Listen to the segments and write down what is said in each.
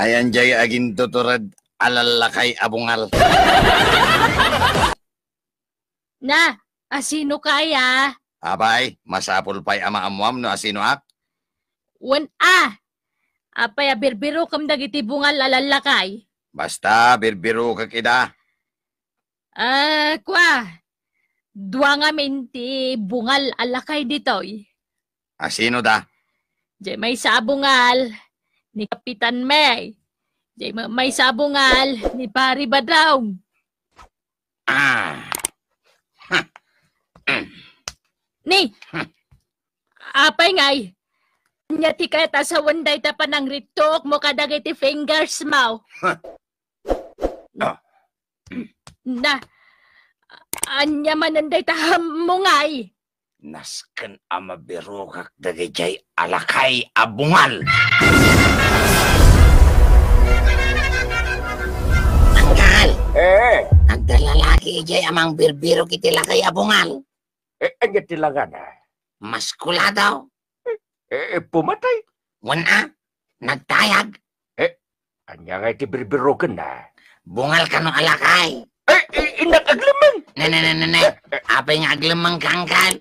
Ayan jay agin tuturad alalakay abungal. Na, asino kaya? Abay, masapul pa'y ama-amuam no asino ak? Wan apay birbiro kam dagiti bungal alalakay. Basta, birbiro ka kida. Dua nga minti bungal alakay ditoy. Asino da? Jay may sabungal ni Kapitan May. Jay may sabungal ni Pari Badawg. Ni, apay ngay. Nya ti kaya ta sa wanday ta pa ng ritok mo kadagiti fingers mo. Na, anya mananday ta mo ngay. Nasken ama birokak dagay alakay abungal. Anggal! Nagdalalaki jay amang birbiro kiti lakay abungal. Anya tilangan Maskula daw. Pumatay. Wana, nagtayag. Anya nga iti birbirogan na. Bungal ka no alakay. Inak aglamang. Ne. Apay nga aglamang kangkal.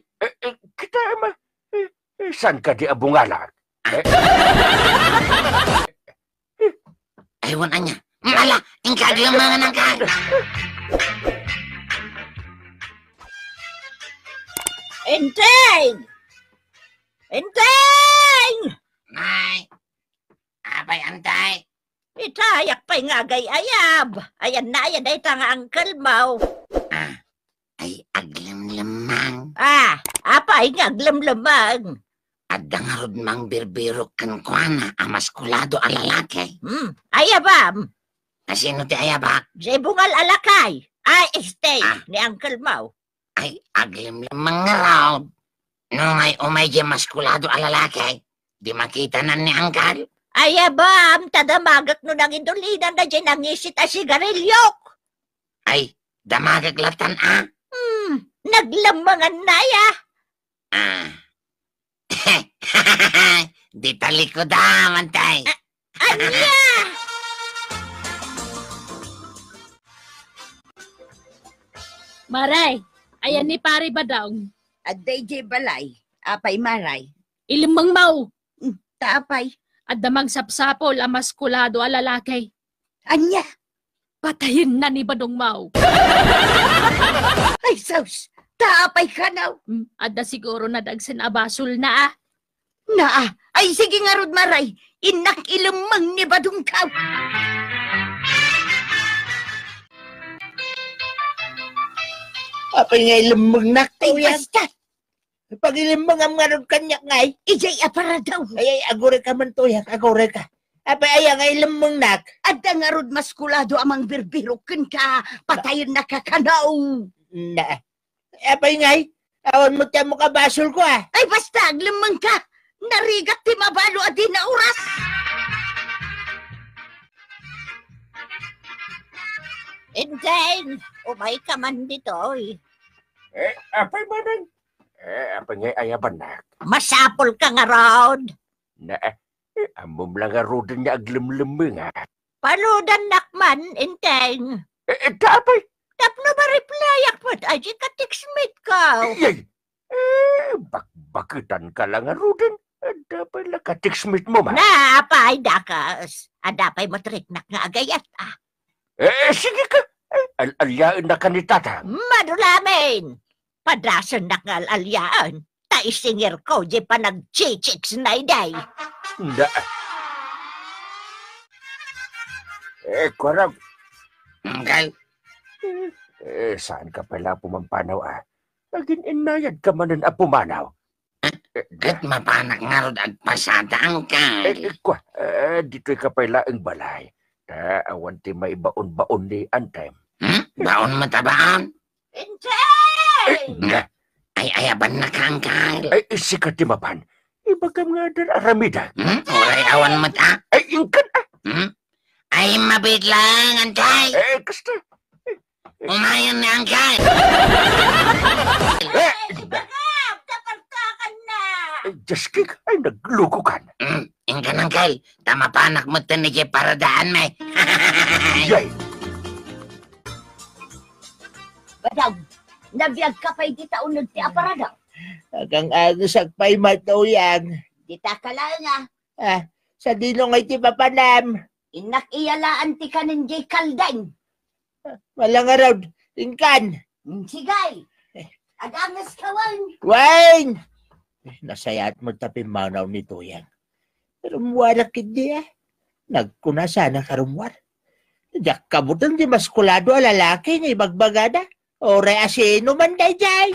Kita ama. Saan ka di abungalag? Aywan anya. Mala, ingka aglamang ng kal. Enteng! Enteng! Nay, apay antay. Itayak pa'y nga gayayab. Ayan na, ayan ay tanga angkel mo. Ay aglamlamang. Apay nga glamlamang. Adda nga rod mang birbiro kan kuana amaskulado alalaki. Ayabam. Asino ti ayabak? Jay bungal alakay. Ni angkel mo. Ay aglamlamang nga raw. Nung ay umay di maskulado alalaki, di makita na ni angkal. Ayabam, tadamagak no nang indulinan na dyan nangisit a sigarilyok. Ay, damagag latan Naglamangan na ya. Di talikod mantay. Anya! Maray, ayan ni Pari Badawg. Aday jay balay. Apay maray. Ilimang mau. Taapay. At damang sapsapol ang maskulado a lalaki. Anya! Patayin na ni Badong Mau. Ay, saus! Taapay ka na! Ada siguro na dagsan abasol na Ay, sige nga rod maray. Inak ilamang ni Badong Kaw. Apay nga ilamang naktaw Ay, yan. basta! Pag ilamang ang nga ron kanyak ngay. Ijay apara daw. Ay, agore ka man to yak. Agore ka. Apay aya nga ilamang nak. Ada nga rod maskulado amang birbirokin ka. Patayin na kakanaw. Na. Apay ngay. Awan mo tiyan mo ka basol ko Ay, basta, aglamang ka. Narigat ti mabalo at di na oras. Enteng, umay ka man ditoy. Apay man apay nga ayaban nak. Masapol ka nga rod. Na. Amom lang nga rodan niya aglamlamang Paludan nakman, enteng. Tapay. Tapno ba replyak mo? Ay, di ka text-mate ka. Yay! Bakbakitan ka lang nga rodan. Dapat lang ka text-mate mo man. Napay, dakas. Adapay mo triknak nga agayat. Sige ka. Alyaan na ka ni tata. Madulamin. Padrasan na nga alyaan. Taisingir ko, di pa nag-chichiks na iday. Hindi. Kwarag. Angkal, Saan ka pala pumampanaw Agin inayad ka manan pumanaw. kat mapanak nga rod agpasada angkal. Dito'y ka pala ang balay. Awan ti may baon-baon ni Anthem. Baon matabaan? Enteng! Ay ayaban na ka angkal. Sikat ti mapan. Ibagam nga dar aramida. Uray awan mata? Ingkan Ay mabit lang antay. Kasta. Umayan na angkal. Bagam! Tapartakan na! Jaskik ay nagluko kan. Ingkan angkal, tama pa anak mo ni Jay para daan may. Yay! Badang, nabiyag ka pa'y di taunod ti aparadaw. Agang agos agpay matuyang. Di ta kalanga. Sa dilong ay ti papanam. Inak iyalaan ti kanin jay kaldan. Walang araw. Tingkan. Sigay. Agangas kawan. Wayne! Nasayat mo tapi manaw ni Tuyang. Rumwarak hindi Nagkuna sana karumwar. Diyak kabutan di maskulado a lalaki ngay bagbagada. O reasino man day.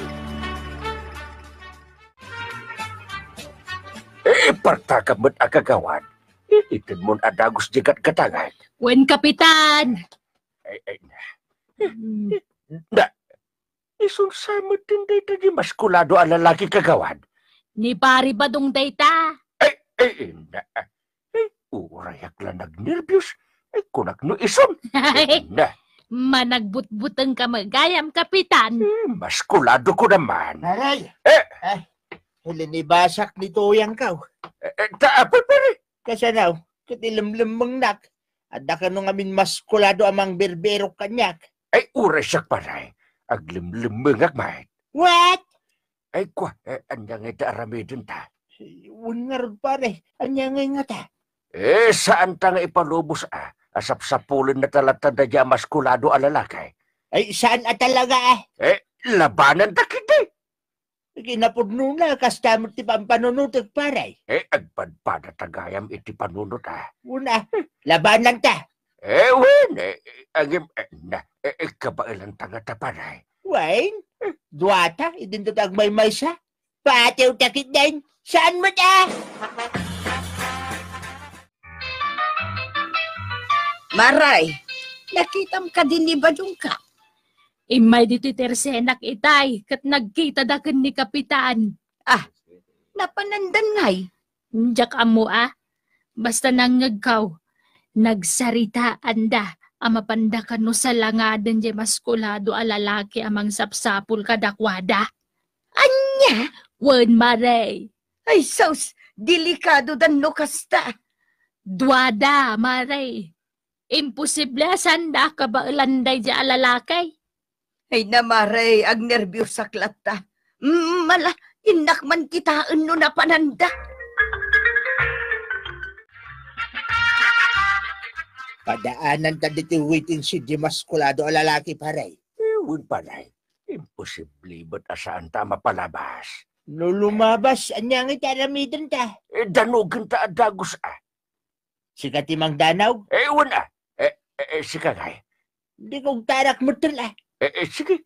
Partakamot agagawan. Itin mo adagos jigat katangan. Wen Kapitan! Isun samot din dito di maskulado ang lalaki kagawan. Ni pari ba dong dayta? Inda. Urayak lang nagnervyos. Kunak no isun. Inda. Managbutbutang ka magayam, Kapitan. Maskulado ko naman. Aray! Hulinibasak ni Tuyang kaw. Taapot pare. Kasanaw, katilimlimang nak. Ada ka nung amin maskulado amang berbero kanyak. Urayak paray. Aglimlimangak mahit. What? Kwa, anyang ita aramidin ta. Ungar pare, anya nga ta. Saan ta nga ipalubos asap-sapulin na talatan na dya maskulado ang lalaki. Saan talaga Labanan ta kita. Ginapudno na, kastamot ti pampanunutag pare. Agpadpada tagayam iti panunot Una, labanan ta. Wen, agim, kabailan tanga ta paray. Wayne, duwata, idindot agmay-may sa. Paatiw takit din, saan mo ta? Maray, nakitam ka din ni Badong ka. Imay dito tersenak itay, kat nagkita dakan ni Kapitan. Napanandan ngay. Diyak amo basta nangagkaw. Nagsarita anda, amapanda ka no sa langadan di maskulado a lalaki amang sapsapul kadakwada. Anya? Wen Maray. Ay, sos, delikado dan no kasta. Duwada, Maray. Imposible sanda ka ba ulanday di a lalaki? Ay namaray, ag nervyos sa klata. Mala, inakman kitaan no na pananda. Padaanan ta diti waiting si di maskulado a lalaki pare. Wen paray. Imposible ba't asaan ta mapalabas? No lumabas, anya nga taramidin ta. Danugan ta adagos Si katimang danaw, Wen sikagay. di kong tarak mo tala. Sige.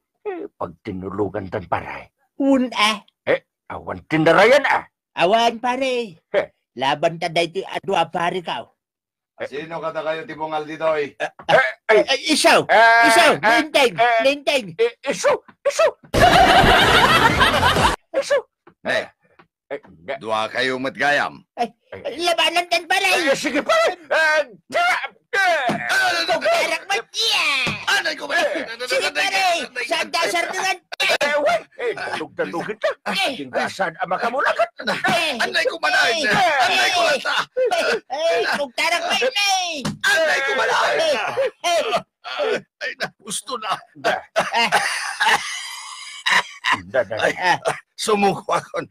Pag tinulugan tan paray. Un Awan tindarayan awan pare. Laban ta dito adwa pare ka. Sino kata kayo tibungal dito eh? Isaw, linteng. Isu! Dua kayo matgayam. Labanan tan pare. Sige pare! Tarak mo Anay ko ba? Sige pare, sa dasar dengan. Dalug-dalugin ta. Tinggasan ang makamulakat. Anay ko manay! Anay ko lata! Kung tarak mo Anay ko manay! Ay, gusto na. Sumuko akon.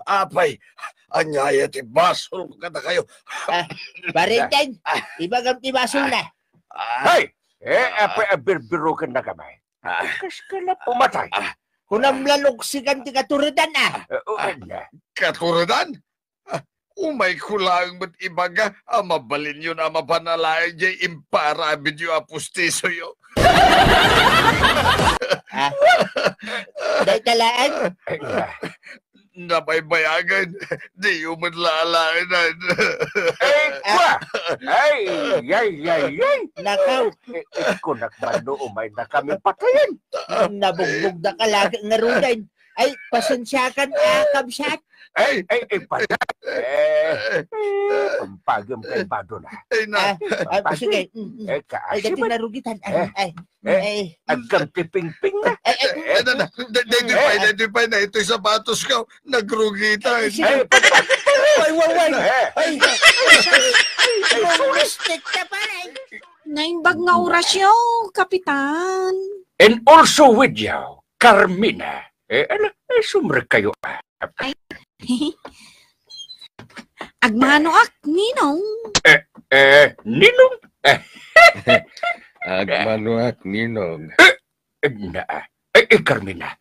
Apay, anyaya ti basol ko kata kayo. Parinteng, ibagam tibasol na. Hey! Apay birbiro ka na kamay. Kas ka na pumatay. Kunam lalugsikan ti katuridan Katuradan? Umay ko lang ba't ibaga, mabalin yun ang mapanalayan dyan impara video apustiso yo. Dahil talaan, Nabaybayagan, di yung manlalaanan. nakaw, Kunak mano umay na kami patayin. nabugbog na kalaki nga rudan. Ay, pasensyakan kabsat. Pala. Pampagam kay bado na. Sige, ay, dati Kaasiman. narugitan. Agkang tiping-ping na. Dito pa na ito'y sapatos ka, nagrugitan. Sige. Stick na pala. Naimbag nga orasyon, Kapitan. And also with you, Carmina. Sumre kayo. Agmano ak, Ninong. Ninong? Agmanuak, Ninong. Carmina.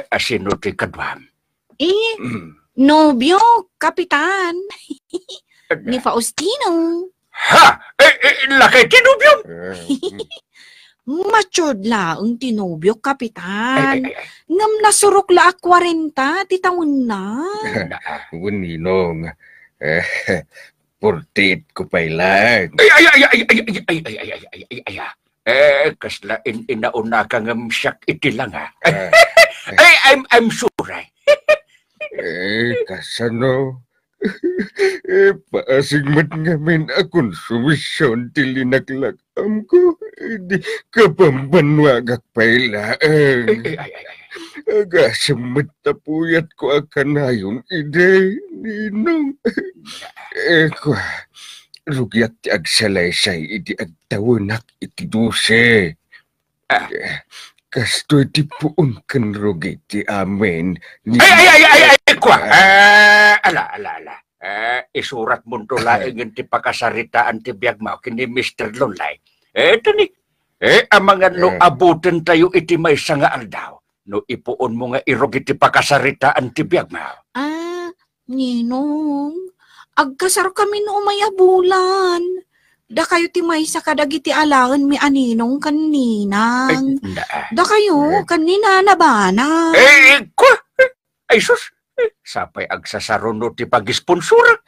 Asino ti kadwam? Nobyo, Kapitan. Ni Faustino. Ha? Lakay tinubyo? Matured la ang tinobyo, Kapitan. Ngam nasurok la 40, titawon na. Ninong. Purtit ko pa ilag. Kasla inauna ka ng siyak iti lang ha. I'm sorry. Kasano? Paasig mat ngamin akong sumisyon tilinaklakam ko. Di kapambanwagak pailaan. Agasamat tapuyat ko akanayon ide, Ninong. Ko, rugyat ti agsalaysay iti agtawanak iti duse. Kastoy ti puon kan rugi ti amin. Kwa! Ala. Isurat mo to laing ti pakasaritaan ti biyag mo kini Mr. Lonlay. Tani. Ang mga no abutin tayo iti may nga aldaw. No ipuon mo nga irog iti pakasaritaan ti biyag mo. Ninong, agkasar kami no umayabulan. Da kayo ti may sa kadagiti alaan mi aninong kaninang. Da kayo kanina na bana. Kwa! Ay sus! Sapay agsasaruno ti pag-sponsura.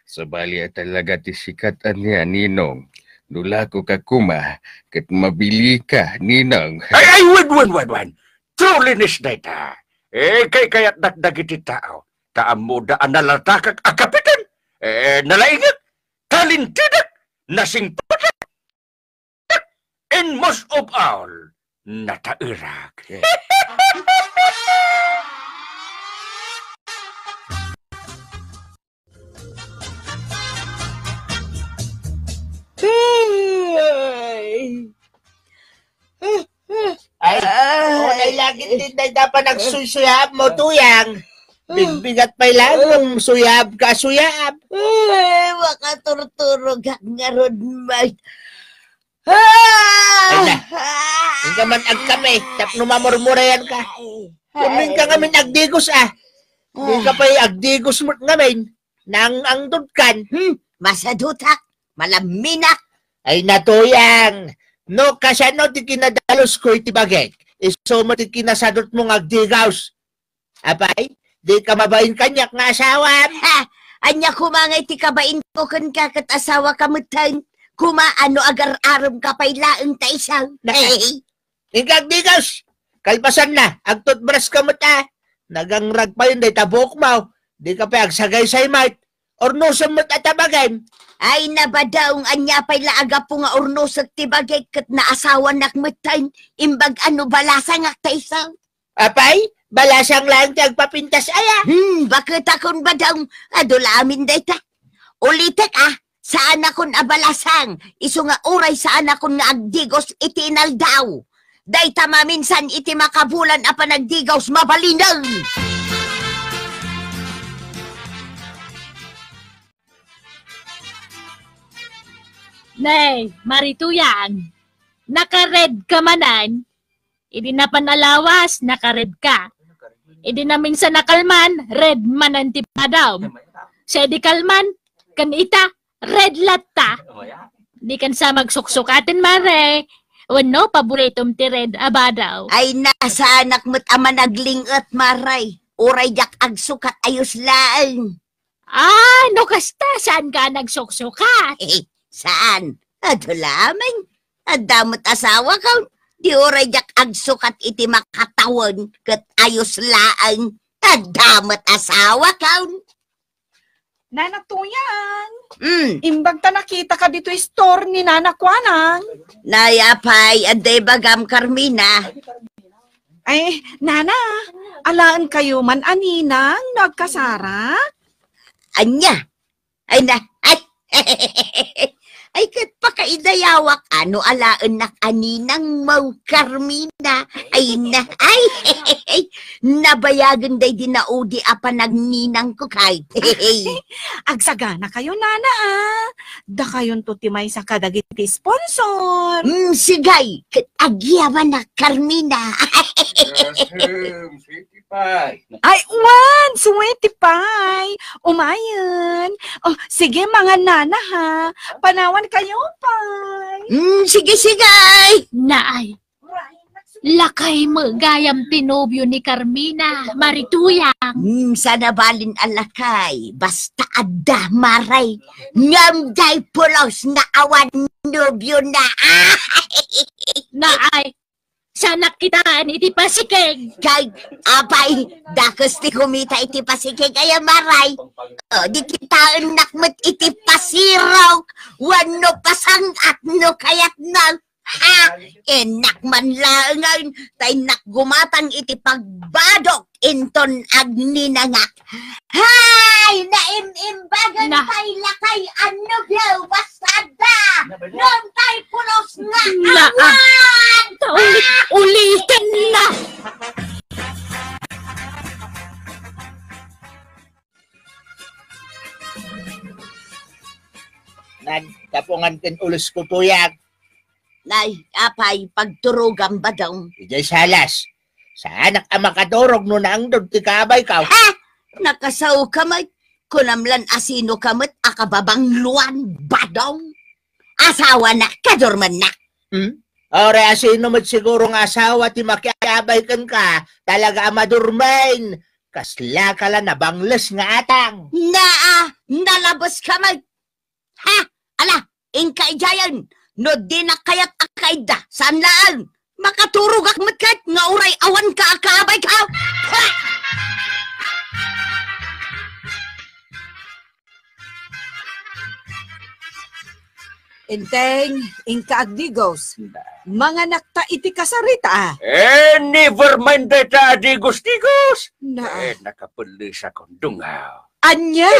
Sabali talaga ti sikatan niya, Ninong. Nula ko kakuma, kat mabili ka, Ninong. Ay, wan. Trulinis na ita. Kaya't nagdagiti tao. Taam mo daan nalatakak a kapitan. Nalaingat, talintidak, nasingpatak, and most of all, natairak. Ay, lagi tinday dapat nagsusuyab mo, Tuyang. Bigbigat pa lang kung suyab ka, suyab. Makaturturog nga ron, mate. Ay na, hindi ka man agkami, tap numamurmurayan ka. Kunin ka ngamin agdigos Hindi ka pa agdigos mo ngamin, nang ang dudkan. Masadutak, malaminak. Ay natuyang, no kasano ti kinadalos ko iti bagay. Iso mo ti kinasadot mong agdigaws. Apay, di ka mabain kanyak nga asawa. Anya kumangay ti kabain ko kan kakat asawa kamutan. Kumaano agar-aram ka pa'y laang ta isaw. Igagdigaws, kalpasan na, agtutbras ka mo Nagangrag pa yun, day tabok mo. Di ka pa agsagay say mate. Ornusan mo't atabagan. Ay nabadaong anya pa'y laaga po nga ornusak ti bagay kat na asawa nakmutan. Imbag ano balasang akta isaw. Apay, balasang lang ti agpapintas Bakit akong badaong adula amin dayta. Ulitek saan akong abalasang. Iso nga oray saan akong nga agdigos iti inaldaw. Dayta maminsan iti makabulan apa nagdigos mabalinaw. Nay, Marituyang, naka-red ka manan. Idi na panalawas, naka-red ka. Idi na minsan nakalman, red manan ti padaw. Sa di kalman, kan ita, red latta. Di kan sa magsuksukatin mare. Wano, paboritong ti red abadaw. Ay nasa anak mo't ama naglingat maray. Uray jak agsukat ayos lang. No kasta, saan ka nagsuksukat? Saan? Adulaman. Adamot asawa ka. Di oray jak agsukat iti makatawan kat ayos laang. Adamot asawa ka. Nanatuyang. Imbag ta nakita ka dito store ni Nana Kwanang. Nayapay, aday bagam Carmina. Ay, Nana, alaan kayo man aninang nagkasara? Anya. Ay na, ay. Ay, kat pakaidayawak, ano alaan nak aninang mau Carmina. Ay na, ay, nabayagan day dinaudi apa nagninang ko kay. Agsagana kayo, nana, ah. Da kayon to timay sa kadagiti sponsor. Sigay, kat agyaman na Carmina. Sweetie pie. Ay, wan! Sweetie pie! Umayan! Oh, sige mga nana ha! Panawan kayo, pie! Sige, sigay. Naay, lakay mo gayam tinobyo ni Carmina, Marituyang. Sana balin alakay, basta adda maray. Ngamday pulos na awan nobyo na. Naay, sanak kitaan iti pasikeg. Kay, apay, dakos ti kumita iti pasikig kaya maray. O, di kita nakmat iti pasiraw. Wano pasang at no kayat na. Ha! Enak man lang ngayon. Tay nakgumatang iti pagbadok inton agninangak. Hay! Naimimbagan Na. tay lakay ano yaw basada. Nung tay pulos nga Na. awan! Ulitin na! Nagtapungan kin ulos ko tuyang. Nay, apay, pagturugan ba daw? Ijay salas. Sa anak ang makadurog no na ang dod ti kabay ka. Ha! Nakasaw kamay. Kunamlan asino kamot akababang luan badong. Asawa na, kadurman na. Ore asino mo't sigurong asawa ti makiabay kan ka. Talaga amadurmain. Kasla ka lang nabangles nga atang. Nalabas kamay. Ha! Ala, ingka ijayan. No di na kayat akayda. Saan laan? Makaturog akmat nga uray awan ka akabay ka. Ha! Enteng, ingka agdigos. Mga nakta iti kasarita. Never mind that, adigos-digos. Na, Nakapulis akong dungaw. anya!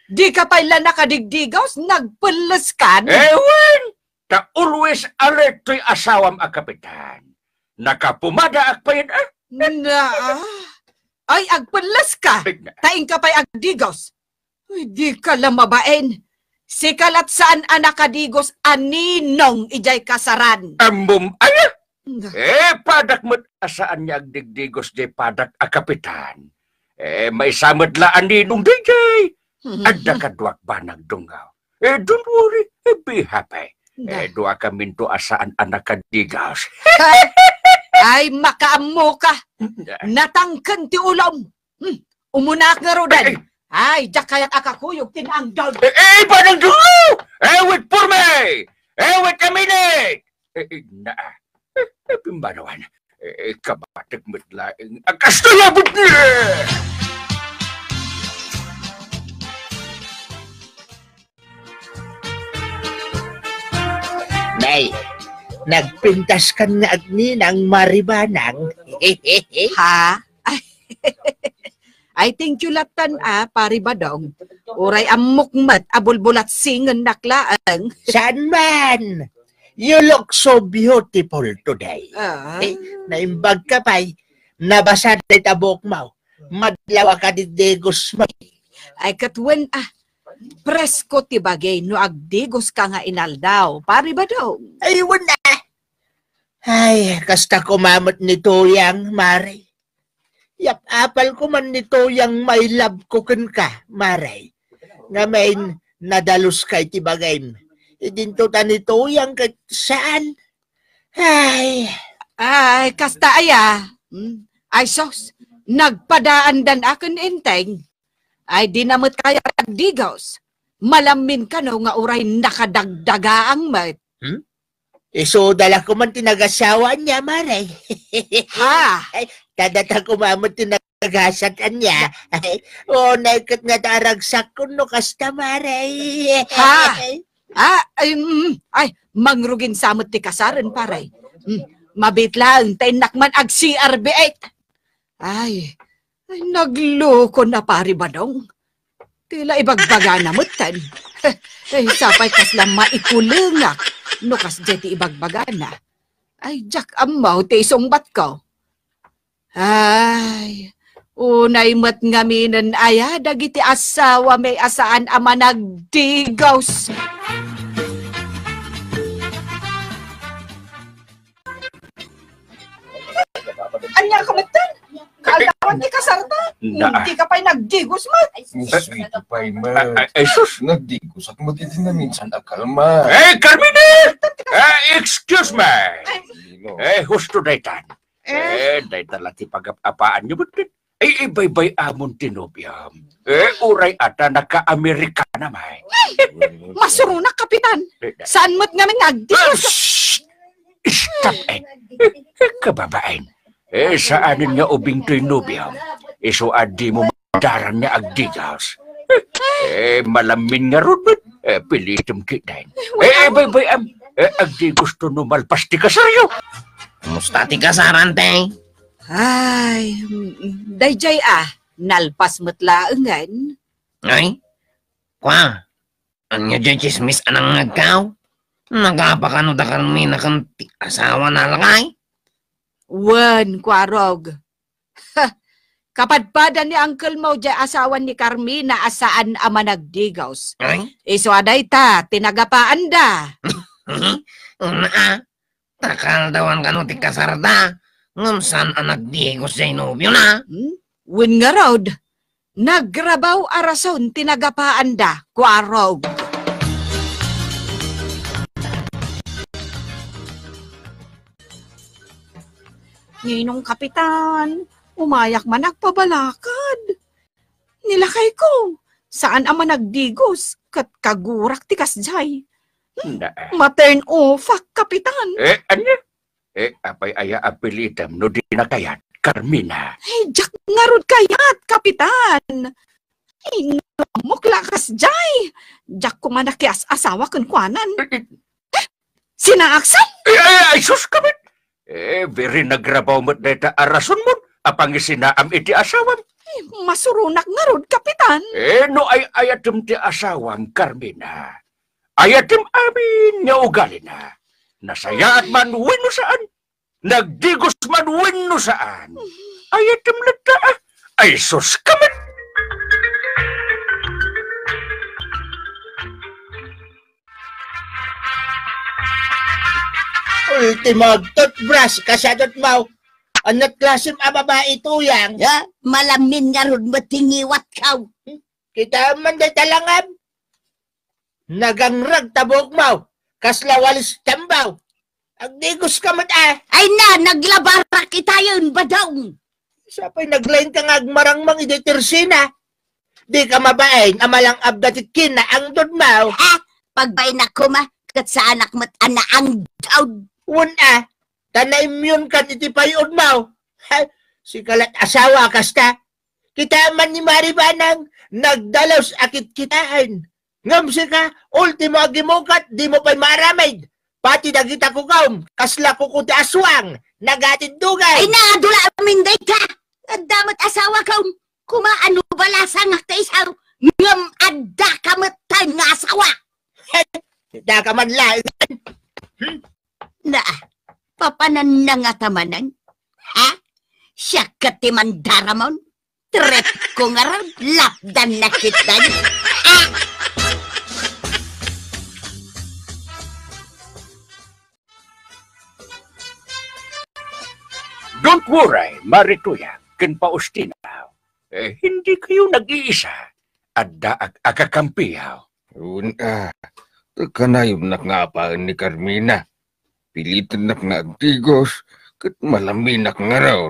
Di ka pala nakadigdigos, nagpulas ka na. Ewan! Ta always alert to'y asawam a kapitan. Nakapumada akpayan Na, ay agpulas ka. Taing ka pa'y agdigos. Ay, di ka lang mabaen. Sikalat saan anak kadigos aninong ijay kasaran. Ambum, padak mo't asaan niya agdigdigos di padak a kapitan. May samad laan ninong dijay. Adda kadwak ba nagdungaw? Don't worry, be happy. Dua kami to asaan anak kadigas. Ay, makaamo ka. Natangkan ti ulom. Umunak nga rodan. Ay, diyak kaya't akakuyog tinangdog. Panang dungaw! Wait for me! Wait a minute! Pimbanawan. Kabatak mo't laing akastulabot niya! Nay, nagpintas ka na agninang maribanang. Ha? Ay, thank you latan pari badong. Uray amukmat, abulbulat singan naklaan. Saan man? You look so beautiful today. Naimbag ka pa'y, nabasa na itabok mo. Madlawa ka di degos mo. Ay, katwen presko ti bagay no agdigos ka nga inaldaw. Pari badong. Ay, wala. Ay, kasta kumamot ni Tuyang, Mare. Yap, apal ko man nito yung may love ko kan ka, Maray. Nga may nadalus kay tibagay. Idinto ta nito yung saan? Ay, kasta aya. Ay, sos, nagpadaan dan akin enteng. Ay, dinamot kaya agdigos. Malamin ka no nga uray nakadagdagaang mat. So, dala ko man tinagasawa niya, Maray. Ha? Tadata ko mamot tinagasakan niya. O, naikat nga taragsak ko no kasta, Maray. Ha? Ay, mangrugin samot ti kasaran, paray. Mabit lang, tayo nakman ag CRB8. Ay, nagloko na pari badong. Tila ibagbaga na mutan. Sapay kas lang maipulungak. No kas jeti ibagbaga na. Ay, jak amaw, te isungbat ko. Ay, unay mat ngaminan aya, dagiti asawa may asaan ama nagdigaws. Anya ka matan? Kaalawan ti kasarta? Hindi ka pa'y nagdigos mat. Sweet pa'y Ay, sus! Nagdigos at matiti na minsan akalma. Carmine! Excuse me! Husto daytan. Daytan lang ti pag-apaan niyo. Ibay-bay amon tinubyam. Uray ata naka-Amerikana may. Masurunak, Kapitan. Saan mo't nga nagdigos? Stop kababain. Saanin nga ubing to'y nubyam. So adi mo madaran niya agdigas. Malamin nga ron man. Pilitim kitain. Bay-bay am. Agdi gusto numalpas ti kasaryo. Musta ti kasarante? Ay, dayjay nalpas mo't laengan. Ay? Kwa? Anya dyan chismis anang nagkaw? Nagapakano da kami na kan asawa na langay? Wen, kwarog. Kapadpadan ni Uncle mo dyan asawan ni Carmina asaan ama nagdigaws. Ay? Iso aday ta, tinagapaan da. Una takal dawan kanu ti kasarda. Ngumsan ang nagdigos sa inubyo na. Wen nga rod, nagrabaw arason tinagapaan da, kwarog. Ninong Kapitan, umayak man nagpabalakad. Nilakay ko, saan ama nagdigos, kat kagurak ti kasjay. Matern ofak, Kapitan. Anya? Apay aya apelitam no di na kayat, Carmina. Jak ngarod kayat, Kapitan. Mukla kasjay. Jak kumanakias asawa kun kwanan. Sinaaksan? Ay, sus kabit! Very nagrabaw mo't deta arason mo, apang isinaam iti asawam. Masurunak ngarod, Kapitan. No ay ayatim ti asawam, Carmina. Ayatim amin nga ugali na. Nasayaat man wino saan. Nagdigos man wino saan. Ayatim lagta ay sus kabit! Ultimog toothbrush, kasadot mo. Anat klasim babae tuyang. Ya, malamin nga ron matingiwat kaw. Kita man day talangam. Nagangrag tabok mo. Kasla walis tambaw. Agdigos ka mat Ay na, naglabara kita yun, badong. Sapay naglain ka nga agmarangmang idetirsina. Di ka mabain, amalang abdatit kina ang dod mo. Pagbay na kuma, kat sa anak mat ana ang daw. Una, tanay-immune kan iti payod mo. Si kalat asawa kasta. Kita man ni Maribanang, nagdalaw sa akit kitaan. Ngam si ka, ultimo agimukat, di mo pa'y maramid. Pati nagita ko kaum, kasla ko kuti aswang, nagatid dugay. Ay na, dula amin day ka. Damat asawa kaw, kumaano balasang akta isaw. Ngam adda kamatay nga asawa. Da ka man lang. Na, papanan na nga tamanan. Ha? Siya katimandaramon. Trep ko nga rin, lapdan na kita. Don't worry, Marituya, kinpaustinaw. Hindi kayo nag-iisa. Adda akakampiyaw. Una, takanayon nakngapaan ni Carmina. Pilitan nga agtigos, kat malaminak nga raw.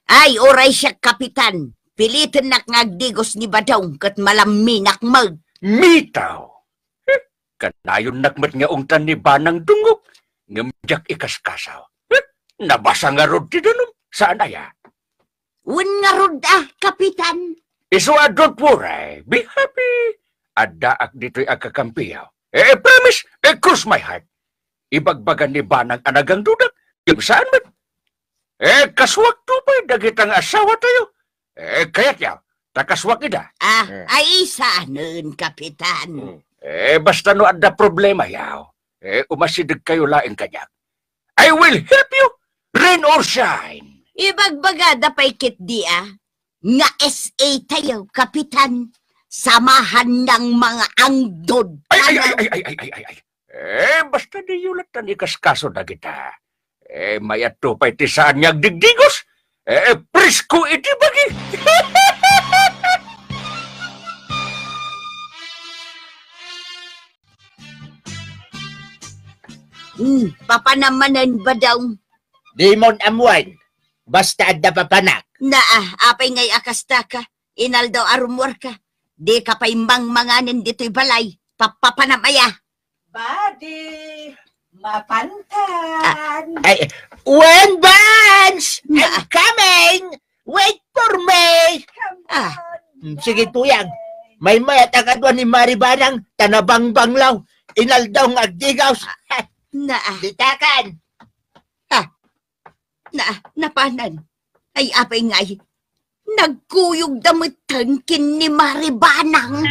Ay, oray siya, Kapitan. Pilitin na ngagdigos ni Badong kat malaminak mag. Mitaw! Kanayon nakmat nga ungtan ni Banang Dungog. Ngamjak ikaskasaw. Nabasa nga rod ti danum. Saan aya? Un nga rod Kapitan. So don't worry. Be happy. Adda ak dito'y akakampiyaw. Promise, cross my heart. Ibagbagan ni Banang anagang dudak. Yung saan man? Kaswag tupay, dagitang asawa tayo. Kaya't yaw, Takaswak ida. Ay saanon, Kapitan. Basta no ada problema yaw. Umasidig kayo laing kanyak. I will help you, rain or shine. Ibagbaga dapay kit di nga SA tayo, Kapitan. Samahan ng mga angdod. Ay. Basta di yulatan ikaskaso na kita. Mayat to pa'y tisaan niyag digdigos. Presko iti bagi. Papanamanan ba daw? Di mon amuan. Basta adda papanak. Apay ngay akasta ka. Inaldaw arumor ka. Di ka pa'y mangmanganin dito'y balay. Papanamaya. Buddy, mapantan. When Vance! I'm coming! Wait for me! Sige tuyang. May mayat akadwa ni Maribanang tanabang banglaw. Inaldaw ng agdigaws. Ditakan. Napanan. Ay apay ngay. Nagkuyog damitan kin ni Maribanang.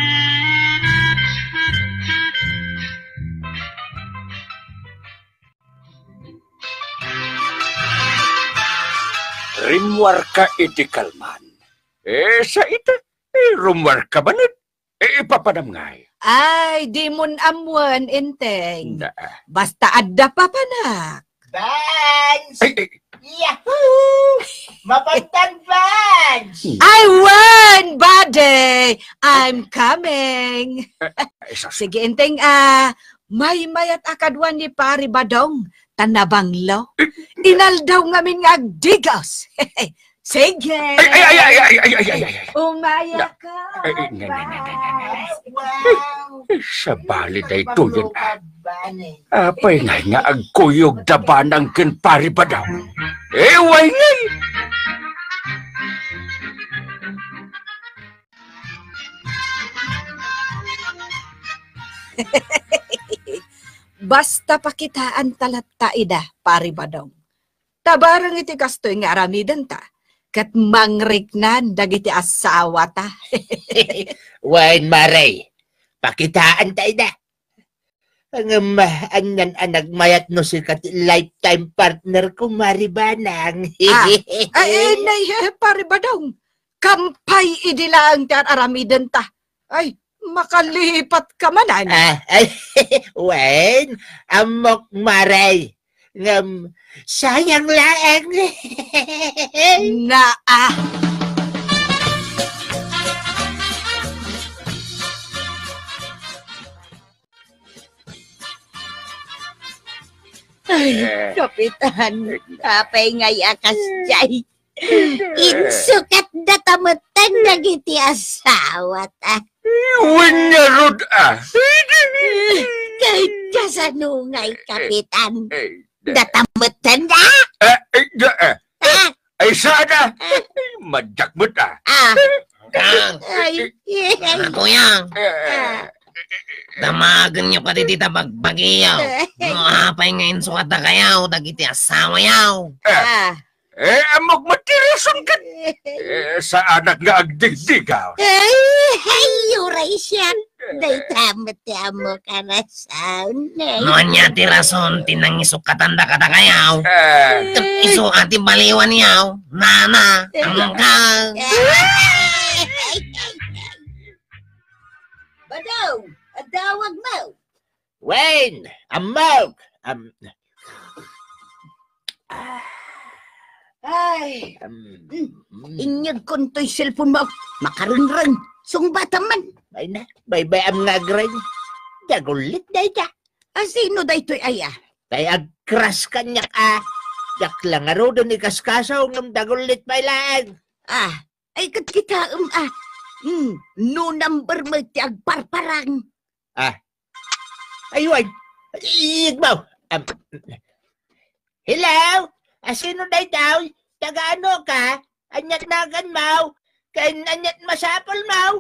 Rimwar ka iti kalman. Sa ita, rumwar ka ba nun? Ipapanam ngay. Ay, di mon amuan, Enteng. Basta adda papanak. Vance! Ay. Yahoo! Mapantan, Vance! I won, buddy! I'm coming. Sige, Enteng, may mayat akadwan ni Pari Badong. Tanabanglo. Inaldaw ngamin nga agdigos. Sige. Ay. Umaya ka. Sa bali na ito yun. Apay nga agkuyog dabanang kin pari ba daw? Way ngay! Basta pakitaan talatta ida, Pari Badong. Tabarang iti kastoy nga aramidan ta. Kat mangriknan dagiti asawa ta. Wain Maray, pakitaan ta ida. Ang maanan anag mayat no si lifetime partner ko Maribanang. Ay, Pari Badong. Kampay idilang ti aramidan ta. Ay, makalipat ka manan. Wain, amok Maray. Sayang laeng. Kapitan, apay ngay akas jay. Insukat na tamutan nagiti asawa ta. Winyarod Kahit ka sa nungay, Kapitan. Datamutan na. Ay sana. Madakmut Kang, tuyang. Damagan niyo pati tita bagbagiyaw. Apay ngayon sukat na kayaw, dagiti asawa yaw. Amok matirason ka. Sa anak nga agdigdigaw. Ay, yuray siya. Day tamat-tamo ka na sound. Noon niya tirason, tinangisukatan da kada kayaw. Iso ati baliwan yaw. Nana, ang kang. Badong, adawag mo. Wain, amok. Ay, inyag konto'y cellphone mo. Makarunrun, sungbata man. Ay na, bye-bye am ngagren. Dagulit na ita. Sino da ito'y aya? Kaya agkras kanyak yak lang aro doon ikaskasaw ng dagulit may lang. Ay kat kita no number mo ti agparparang. Ayun, igmaw. Hello? Sino na itaw? Taga-ano ka? Anyat nagan maw? Anyat masapol maw?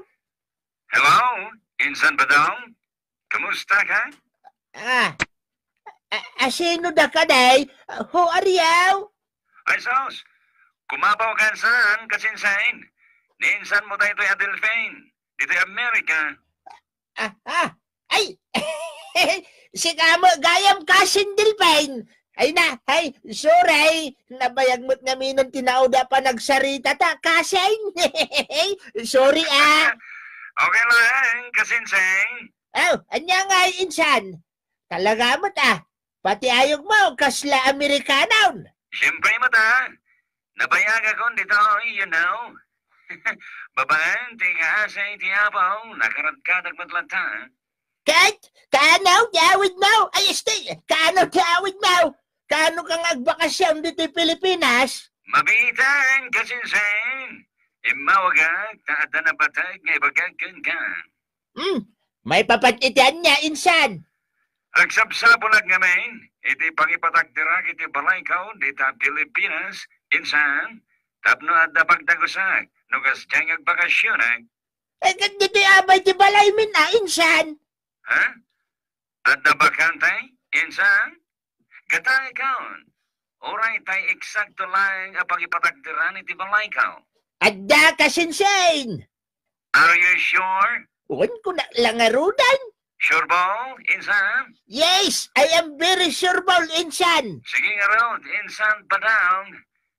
Hello, Insan Badong? Kamusta ka? Sino da ka day? Who are you? Ay sos, kumabaw ka saan kasinsain? Ninsan mo tayo ito'y Adelphine. Dito'y Amerika. Ay! Si kamo, gayam kasin Delphine. Ay na, ay, sorry. Nabayag mo't namin ng tinauda pa nagsarita ta, kasin. Sorry Okay lang, kasinseng. Oh, anya nga insan. Talaga mo't pati ayog mo, kasla Amerikanaon. Siyempre mo ta. Nabayag ako dito, you know. Babaan, tiga sa itiapaw, nakaradkadag matlanta. Kat, kano tawid mo? Ay, stay, kano tawid mo? Kano kang agbakasyon dito Pilipinas? Mabitan, kasinseng. Imawagag, taada na batag, ngay bagagkan ka. May papatitian niya, insan. Agsabsabulag ngamin, iti pangipatagdira iti balay ko, dita Pilipinas, insan, tapno at pagdagusak, nugas diyang agbakasyon, Dito abay ti balay min insan. Ha? At bakantay, insan? Gatay kaon. Oray tay eksakto lang ang pangipatagdiran iti balay ko. Adda kasinsain. Are you sure? Uwan ko na langarudan. Sure ba, insan? Yes, I am very sure ball, insan. Sige nga raw, insan pa daw.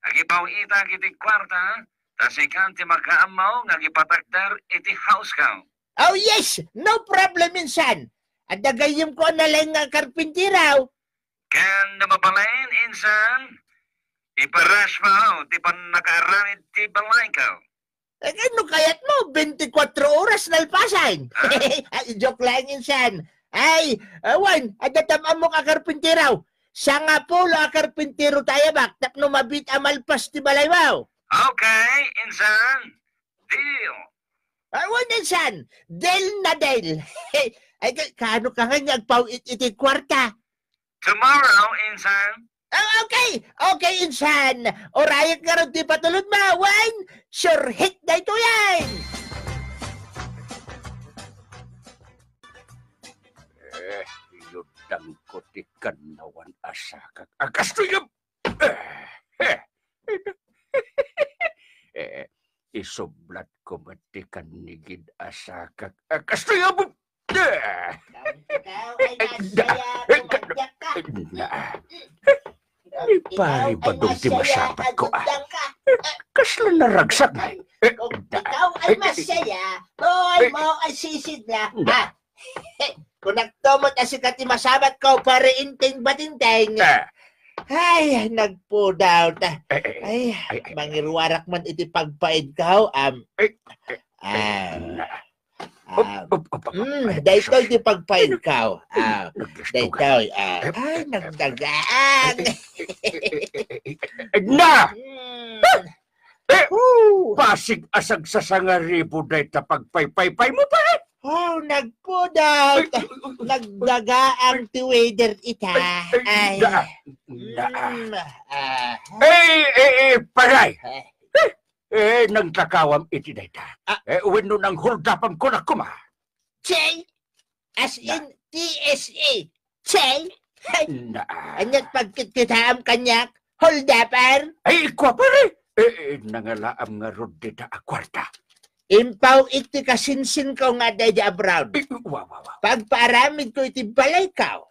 Agipaw ita kiti kwarta, tas ikan ti makaamaw nga gipatagdar iti house ka. Oh yes, no problem, insan. Adda gayem ko na lang nga karpintiraw. Kan namabalain, insan? Iparas mo, ti pan nakaaramid ti balay ka. Ano kayat mo? 24 oras nalpasan. Ay, joke lang, insan. Ay, awan, adatam mo ka karpintiraw. Sa nga polo a karpintiro tayo bak, tapno mabit amalpas ti balay mo. Okay, insan. Deal. Awan, insan. Del na del. Ay, kano ka nga nagpawit iti kwarta? Tomorrow, insan. Okay, okay, insan. Orayat nga rin di patulod mawan. Sure hit na ito yan. Yudang ko ti kanawan asakak. Agasto yung... Isoblat ko mati kanigid asakak. Agasto yung... Ikaw ay nasaya, kumadyak ka. Ni pari ba dong ti masapat ko Kasla naragsak na. Kung ikaw ay masaya, hoy mo ay sisid na. Kung nagtumot na si kati masabat ko, para inting batinteng. Ay, nagpudaw ta. Ay, mangirwarak man iti pagpaid ka. Dahito iti pagpaid ka. Dahito, ay, nagdagaan. Na! Pasig asag sa sangaribo dahi ta pagpaypaypay mo pa Oh, nagpudaw. Nagdagaang ti weather ita. Ay. Paray! Nagtakawam iti dahi ta. Wino nang huldapam ko na kuma. Chay? As in TSA. Chay? Anyat pagkititaam kanyak? Holdapar? Ay, ikwa pare! Nangalaam nga rod dita a kwarta. Impaw iti kasinsin ko nga dahi abroad. Pagparamid ko iti balay ka.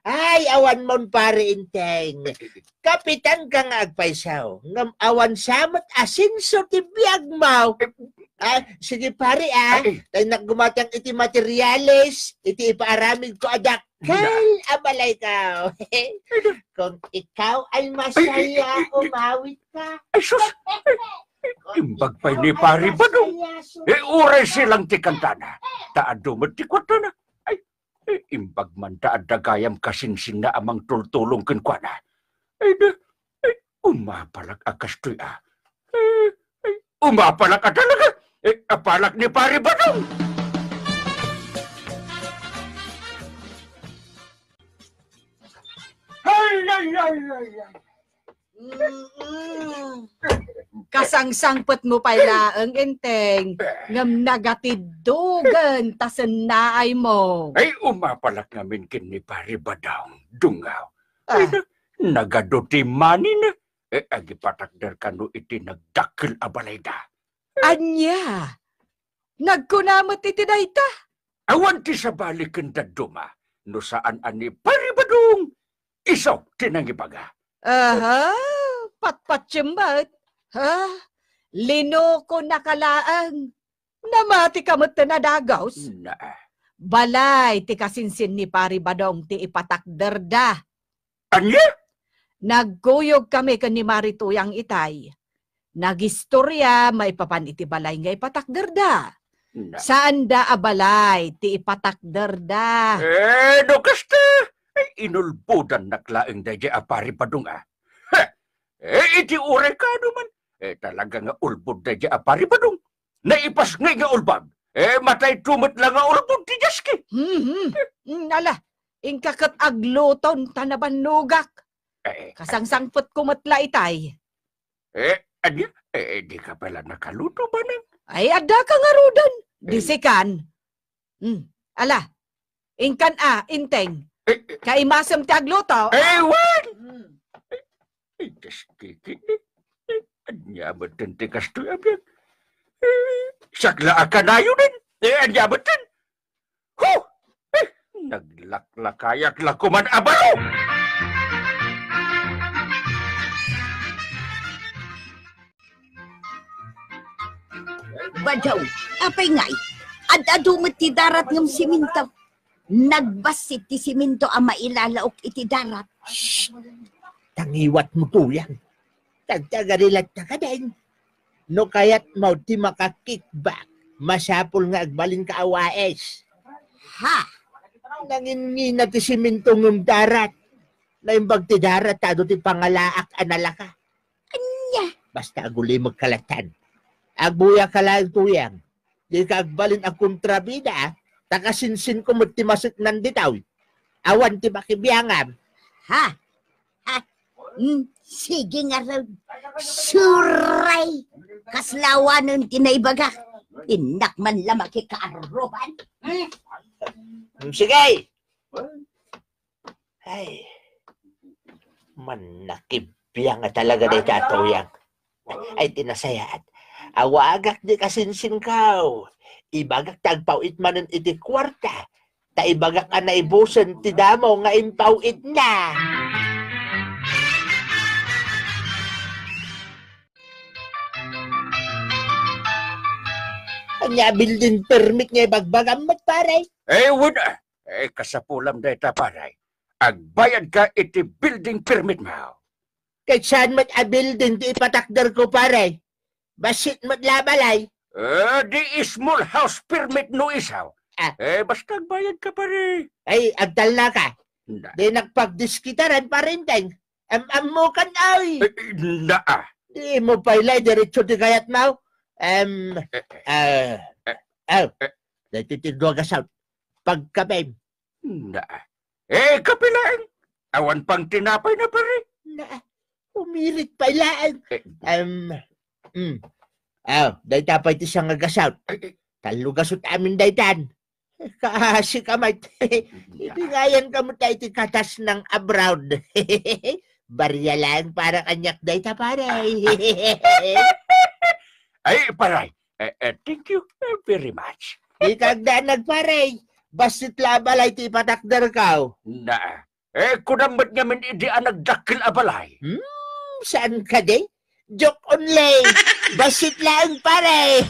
Ay, awan mon pare inteng. Kapitan ka nga agpaisaw. Ngam awan samot asinso ti biyag mo. Sige pare Tay naggumatang iti materials. Iti ipaaramid ko adakal abalay ka. Kung ikaw ay masaya, umawit ka. Ay, sus! Imbag pa'y ni pari ba dong? Uray silang ti kantana. Taado mo ti kwata na. Ay, imbag man taadagayam kasinsin na amang tultulong kinkwana. Ay, umapalag akastoy umapalag ka talaga. Apalag ni pari ba dong? Kasangsangpet mo pala ang enteng. Ngam nagatidugan tasen naay mo. Ay, umapalag ngamin kin ni pari ba daw? Dungaw. Ay, nagaduti mani na. Agipatakder kanu iti nagdakil abalay da. Anya, nagkunamot iti dayta. Awan ti sa balikan daduma, no saan ani paribadong, isaw tinangibaga. Aha, patpatsimbat. Ha? Lino ko nakalaang. Namati kamot na dagaws. Na, Balay, ti kasinsin ni Pari Badong ti ipatakderda. anya? Nagkuyog kami kan ni Marituyang itay. Nagistorya, maipapan iti balay nga ipatakderda. Na. Saan da abalay, ti ipatakderda. No kasta, inulbudan naklaing da di paribadong Ha? Iti ure ka naman. Talaga nga ulbud da di paribadong. Naipas nga ulbag. Matay tumot lang nga ulbud ti Jaski. Ala, ingkakat agluton tanaban nugak. Kasangsangpot kumatla itay. Anya? Di ka pala nakaluto ba nang? Ay, ada ka nga rudan. Disikan. Ala, ingkan inteng. Kaimasam ti agluto. Wan! Jaski kini. Anya betul ti kasto abyan. Sakla akan ayo din. Anya betul. Naglaklakayak lakuman abalo. Badaw, apay ngay. Adadumot ti darat ng siminto. Nagbasit ti siminto ang mailalaok iti darat. Tangiwat mo tuyang. Tagtagarilat na ka din. No kaya't mau ti makakickback. Masapol nga agbalin ka awaes. Ha? Nangingina ti simintong ng darat. Naimbag ti darat, tado ti pangalaak analaka. Anya? Basta aguli magkalatan. Agbuya ka lang tuyang. Di ka agbalin ang kontrabida, takasinsin ko mo ti masik nanditaw. Awan ti makibiyangam. Ha? Ha? Sige nga raw. Suray! Kaslawanan tinaibaga. Inak man lamang kikaaroban. Sige! Ay, manakibiyang nga talaga na itatuyang. Ay, tinasayaan. Awagak di kasinsin kaw. Ibagak tagpawit manan iti kwarta. Ta ibagak ka na ibusan ti damo nga impawit na. Anya building permit nga ibagbagam mat pare. Wala. Kasapulam da ita paray. Agbayad ka iti building permit mo. Kay saan mat a building ti ipatakder ko pare. Basit mat labalay. Di small house permit no isaw. Basta agbayad ka pare. Ay, agdal na ka. Na. Di nagpagdiskitaran pa rin teng. Mo kan ay. Na. Di mo pailay, diretso di kayat mo. Dito tinduwa ka sa pagkabim. Na. Kapilaan. Awan pang tinapay na pare. Na, umirit pa ilaan. Dahi tapay ti siyang agasaw. Talugasot amin daytan. Kaasi kamay. Ibingayan ka mo tayo ti katas ng abroad. Barya lang para kanyak dahi taparay. Ay, paray. Thank you very much. Ikagdaan nagparay. Basit labalay ti patakder kaw. Na. Kunamot namin idi ang nagdakil abalay. Saan ka di? Joke only. Basit lang pare.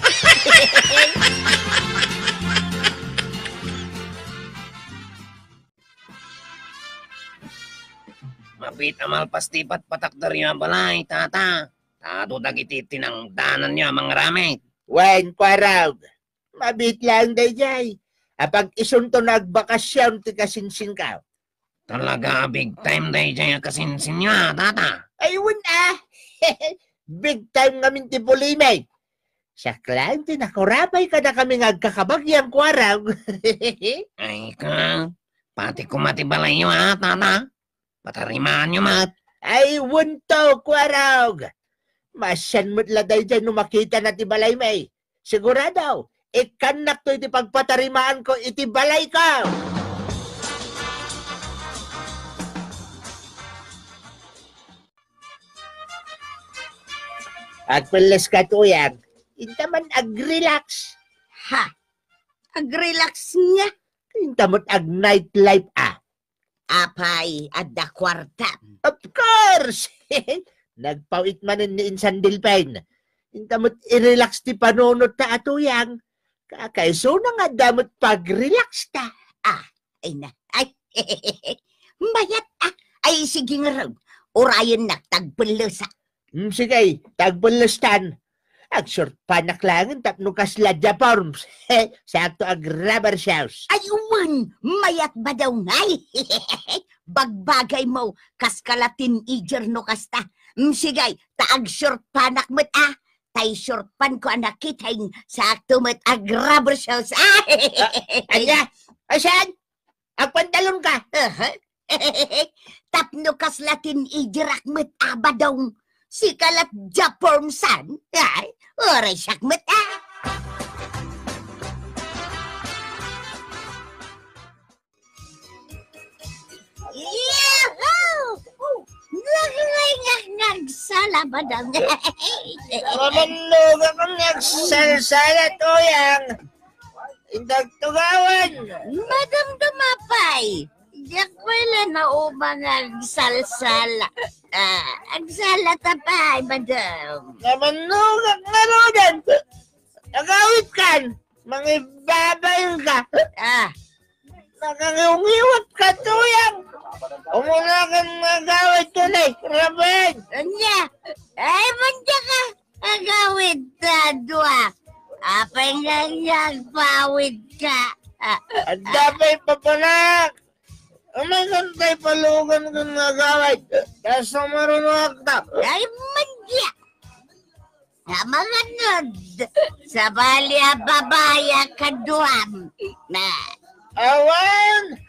Mapit amal pastipat patakder yung balay, tata. Tado dagiti tinangdanan niya mga ramit. Wen kwaraw. Mabit lang dayjay. Apag isunto nagbakasyon ti kasinsin ka. Talaga big time day dyan kasinsin niya, tata. Ayun Big time namin ti bulimay. Sa klan, tinakurapay ka na kami ngagkakabagyang kwaraw. Ay ka, pati kumatibalay niyo ha, tata. Patarimaan niyo mat. Ay, wunto, kwaraw. Masyan mo't laday dyan nung makita na ti balay may. Sigurado, ikanak to iti pagpatarimaan ko iti balay ko. At peles ka tuyang, Intaman ag-relax. Ha? Ag-relax nga. Intamot ag-nightlife Apay, adda kwarta. Of course! Nagpawit manin ni Insan Dilpain. Intamot i-relax ti panunod ta atuyang. Kakaiso na nga damot pag-relax ta. Ay na. Ay, mayat Ay, sige nga raw. Orayon na, tagpulusa. Sige, tagbulustan. Ag short panaklangan tapno kasladya forms. Sakto ag rubber shoes. Ay, uwan, mayat ba daw ngay? Bagbagay mo, kas kalatin ijer no kasta. Sige, taag short panak mo't tay short pan ko anakitay sakto mo't ag rubber shoes. Anya, asan? Ag pantalon ka. Tapno kas latin ijerak mo't abadong. Si kalat japormsan. Ay, oray siyak mo't Yahoo! Nagsala ba daw? Mamanlog akong nagsalsala tuyang. Indag tugawan. Madam dumapay. Diyak wala na umang agsalsala. Agsala tapay, madam. Mamanlog ang narodan. Nagawit kan. Mangibabayin ka. Nakangiwat ka tuyang. Umuna kang nagawit tuloy. Rabin. Anya? Ay, manda ka. Agawid na dua. Apay nga nagpawid ka. Ang dapay papanak. Umay kantay palugan kang nagawit. Kaso marunong ka. Ay, manda. Sa mga nod. Sa bali babaya kaduam. Na. Awan!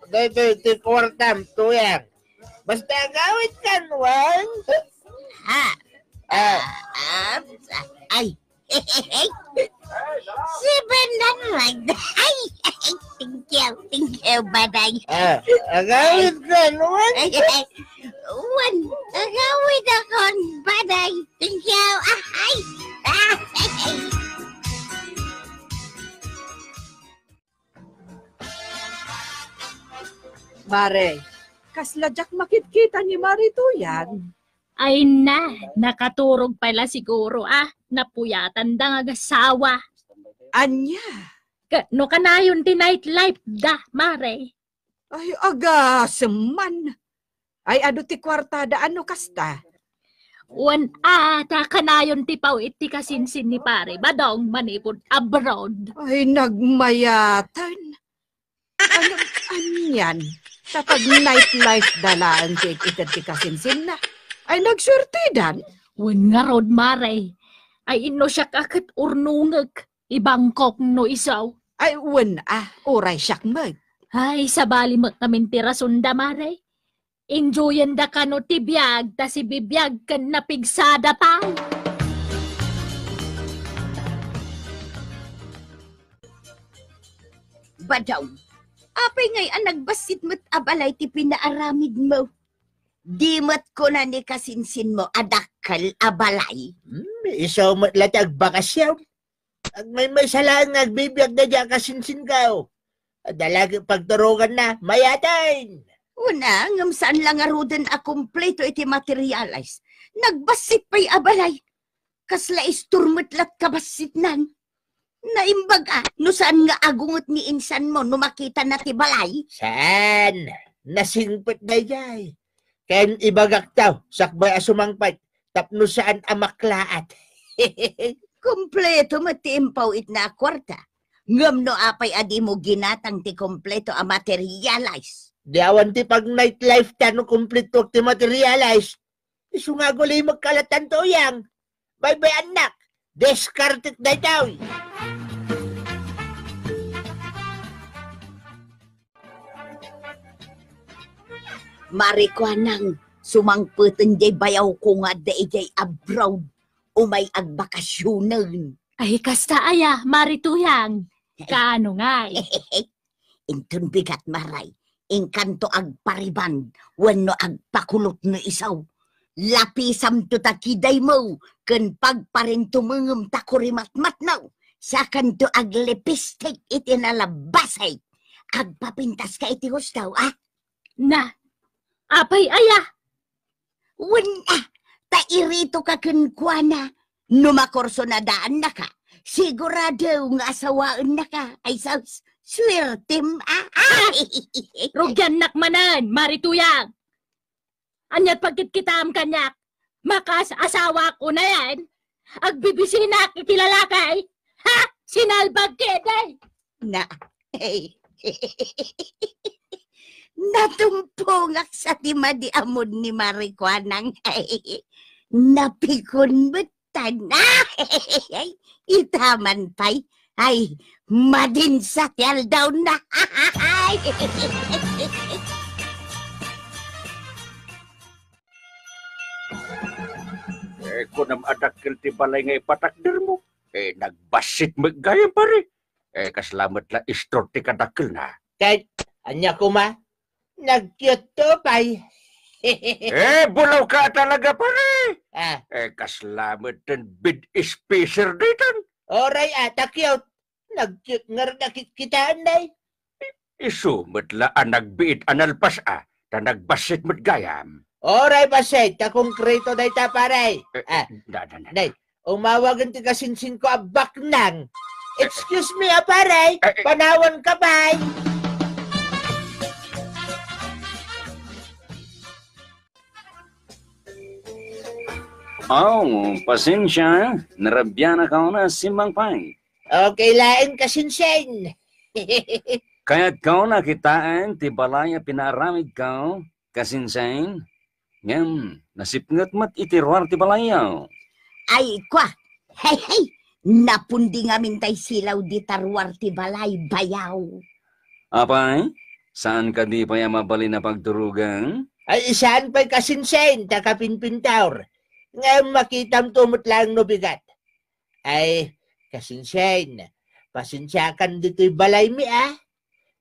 Dito, kwartam, tuyang. Basta gawit kan, Wan. Ay. Si Bendan lang. Ay. Thank you, baday. Gawit kan, Wan. Wan, agawid akong baday. Thank you. Ay. Mare, kasladyak makikita ni Marito yan. Ay na, nakaturog pala siguro napuyatan da nga gasawa. Anya? No kanayon ti nightlife da, mare. Ay, agasaman. Ay, ado ti kwartada ano kasta? Wan ta kanayon ti pawit ti kasinsin ni pare, badong manipod abroad. Ay, nagmayatan. Ano, anyan? Tapag nightlife dalaan ti ti kasinsin na. Ay, nagsurtidan. Wan nga rod, mare. Ay ino siya kakit urnungag. Ibangkok no isaw. Ay, wan oray siyak mag. Ay, sabali mo namin ti rasunda, mare. Enjoyan da ka no ti biyag, ta si bibiyag kan napigsada pa. Badaw, apay ngay nagbasit mo't abalay ti pinaaramid mo. Di mo't ko na ni kasinsin mo adakal abalay. Isaw mo't latag bakasyaw. Ag may salang nagbibiyag na dyan kasinsin ka. Dalagi pagturugan na, mayatayin. Una, ngam saan lang arudan a kompleto iti materialize. Nagbasit pa'y abalay. Kasla isturmutlat kabasit nan. Naimbag no saan nga agungot ni insan mo no makita na ti balay? Saan? Nasingpit na jay. Ken ibagak taw, sakbay asumangpat, tapno saan amaklaat. Kompleto matiimpaw it na kwarta. Ngam no apay adi mo ginatang ti kompleto a materialize. Diawan ti pag nightlife ta no kompleto ti materialize. Isu nga gulay magkalatan to yang. Bye-bye anak. Discarded na daw. Marikwanang sumangputin jay bayaw ko nga jay abroad umay agbakasyonan. Ay, kasta aya, marituyang. Kaano nga Intun bigat maray. Inkanto agpariban, wano agpakulot no isaw. Lapisam to takiday mo, kan pagparin tumungum takurimat-mat now. Sa kanto ag lepistik iti nalabasay. Agpapintas ka iti hustaw, Na, apay aya. Wala, tairito ka kunkwana. Numakorso na daan na ka. Sigurado nga asawaan na ka. Ay swertem, Rugyan nakmanan, marituyang. Anyat pagkitkitam kanyak, makas asawa ko na yan. Agbibisinak itilalakay. Ha? Sinalbag kiday. Na, natumpungak sa timadi amod ni Marikwanang. Napikon betan. Itaman pa'y. Ay, madin sa tiyal daw na. Kung namadakil ti balay nga ipatakder mo, nagbasit magayang pare. Kasalamat la istor ti kadakil na. Kahit, anya ko ma, nag-cute to, pay. Bulaw ka talaga pare. Ah, Kasalamat ten bid spacer ditan. oray ata cute. Nag-cute nga rin nakikitaan na Isumat la ang nagbiit analpas ta nagbasit magayam. Oray baset, ta konkreto na ita paray. Na. Nay, umawagan ti kasinsin ko abak nang. Excuse me, paray. Panawan ka, pay. Pasensya. Narabyan na ka na si Mang Pay. Okay, lain kasinsin. Kaya't kau nakitaan, ti balaya pinaramid kau, kasinsain. Ngam, nasipngat mat itirwar ti balaya. Ay, kwa. Hey. Napundi nga mintay silaw di tarwar ti balay bayaw. Apay, saan ka di pa mabali na pagturugan? Ay, saan pa'y kasinsin, ta kapinpintaur. Ngayon makitam tumot lang no bigat. Ay, kasinsin, pasensyakan dito'y balay mi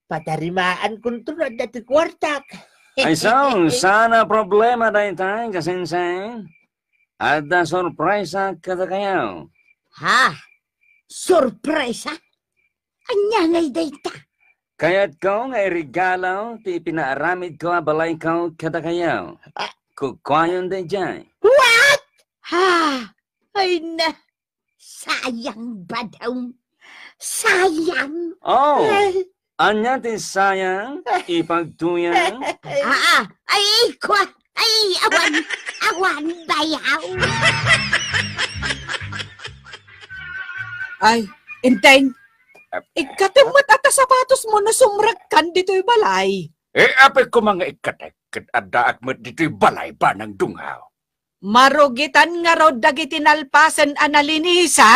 Patarimaan kong tunod na ti kwartak. Ay sana problema dahi tayo, kasinsain. Ada sorpresa kada kayaw. Ha? Sorpresa? Anya ngay dayta? Kaya't ko nga regalo ti pinaaramid ko balay ko kada kayaw. Kukwayon din dyan. What? Ha? Ay na. Sayang ba daw? Sayang. Oh, anya ti sayang, ipagtuyang. Ay, kwa. Ay, awan bayaw. Ay, Enteng, ikatimot ata sapatos mo na sumragkan dito'y balay. Apay ko mga ikatek, kadaak mo dito'y balay ba ng dungaw? Marugitan nga raw dagiti nalpasan analinisa.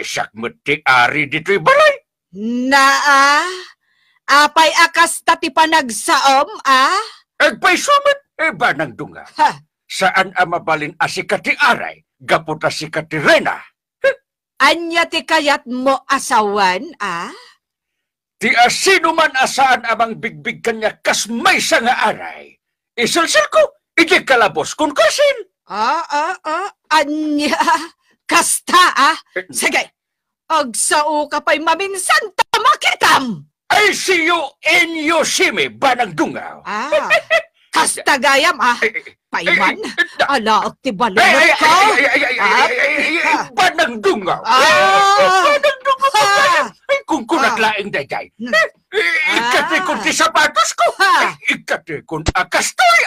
Siyak mo ti ari dito'y balay. Naa, apay akas tati panagsaom, Agpay sumit, ba ng dungaw? Ha? Saan mabalin asikati aray, gaputa sikati rena? Anya ti kayat mo asawan, Ti asino man asaan amang bigbig kanya kas may sa nga aray. Isulsil ko, iti kalabos kun kasin. Anya, kasta, Sige, agsao ka pa'y maminsan tamakitam. I see you in Yoshimi, banang dungaw. Kasta gayam, Paiman, ala ak ti balunod ka. Banang dungaw. Banang dungaw. Kung kunaglaing dayay. Ikati kun ti sapatos ko. Ikati kun akastoy.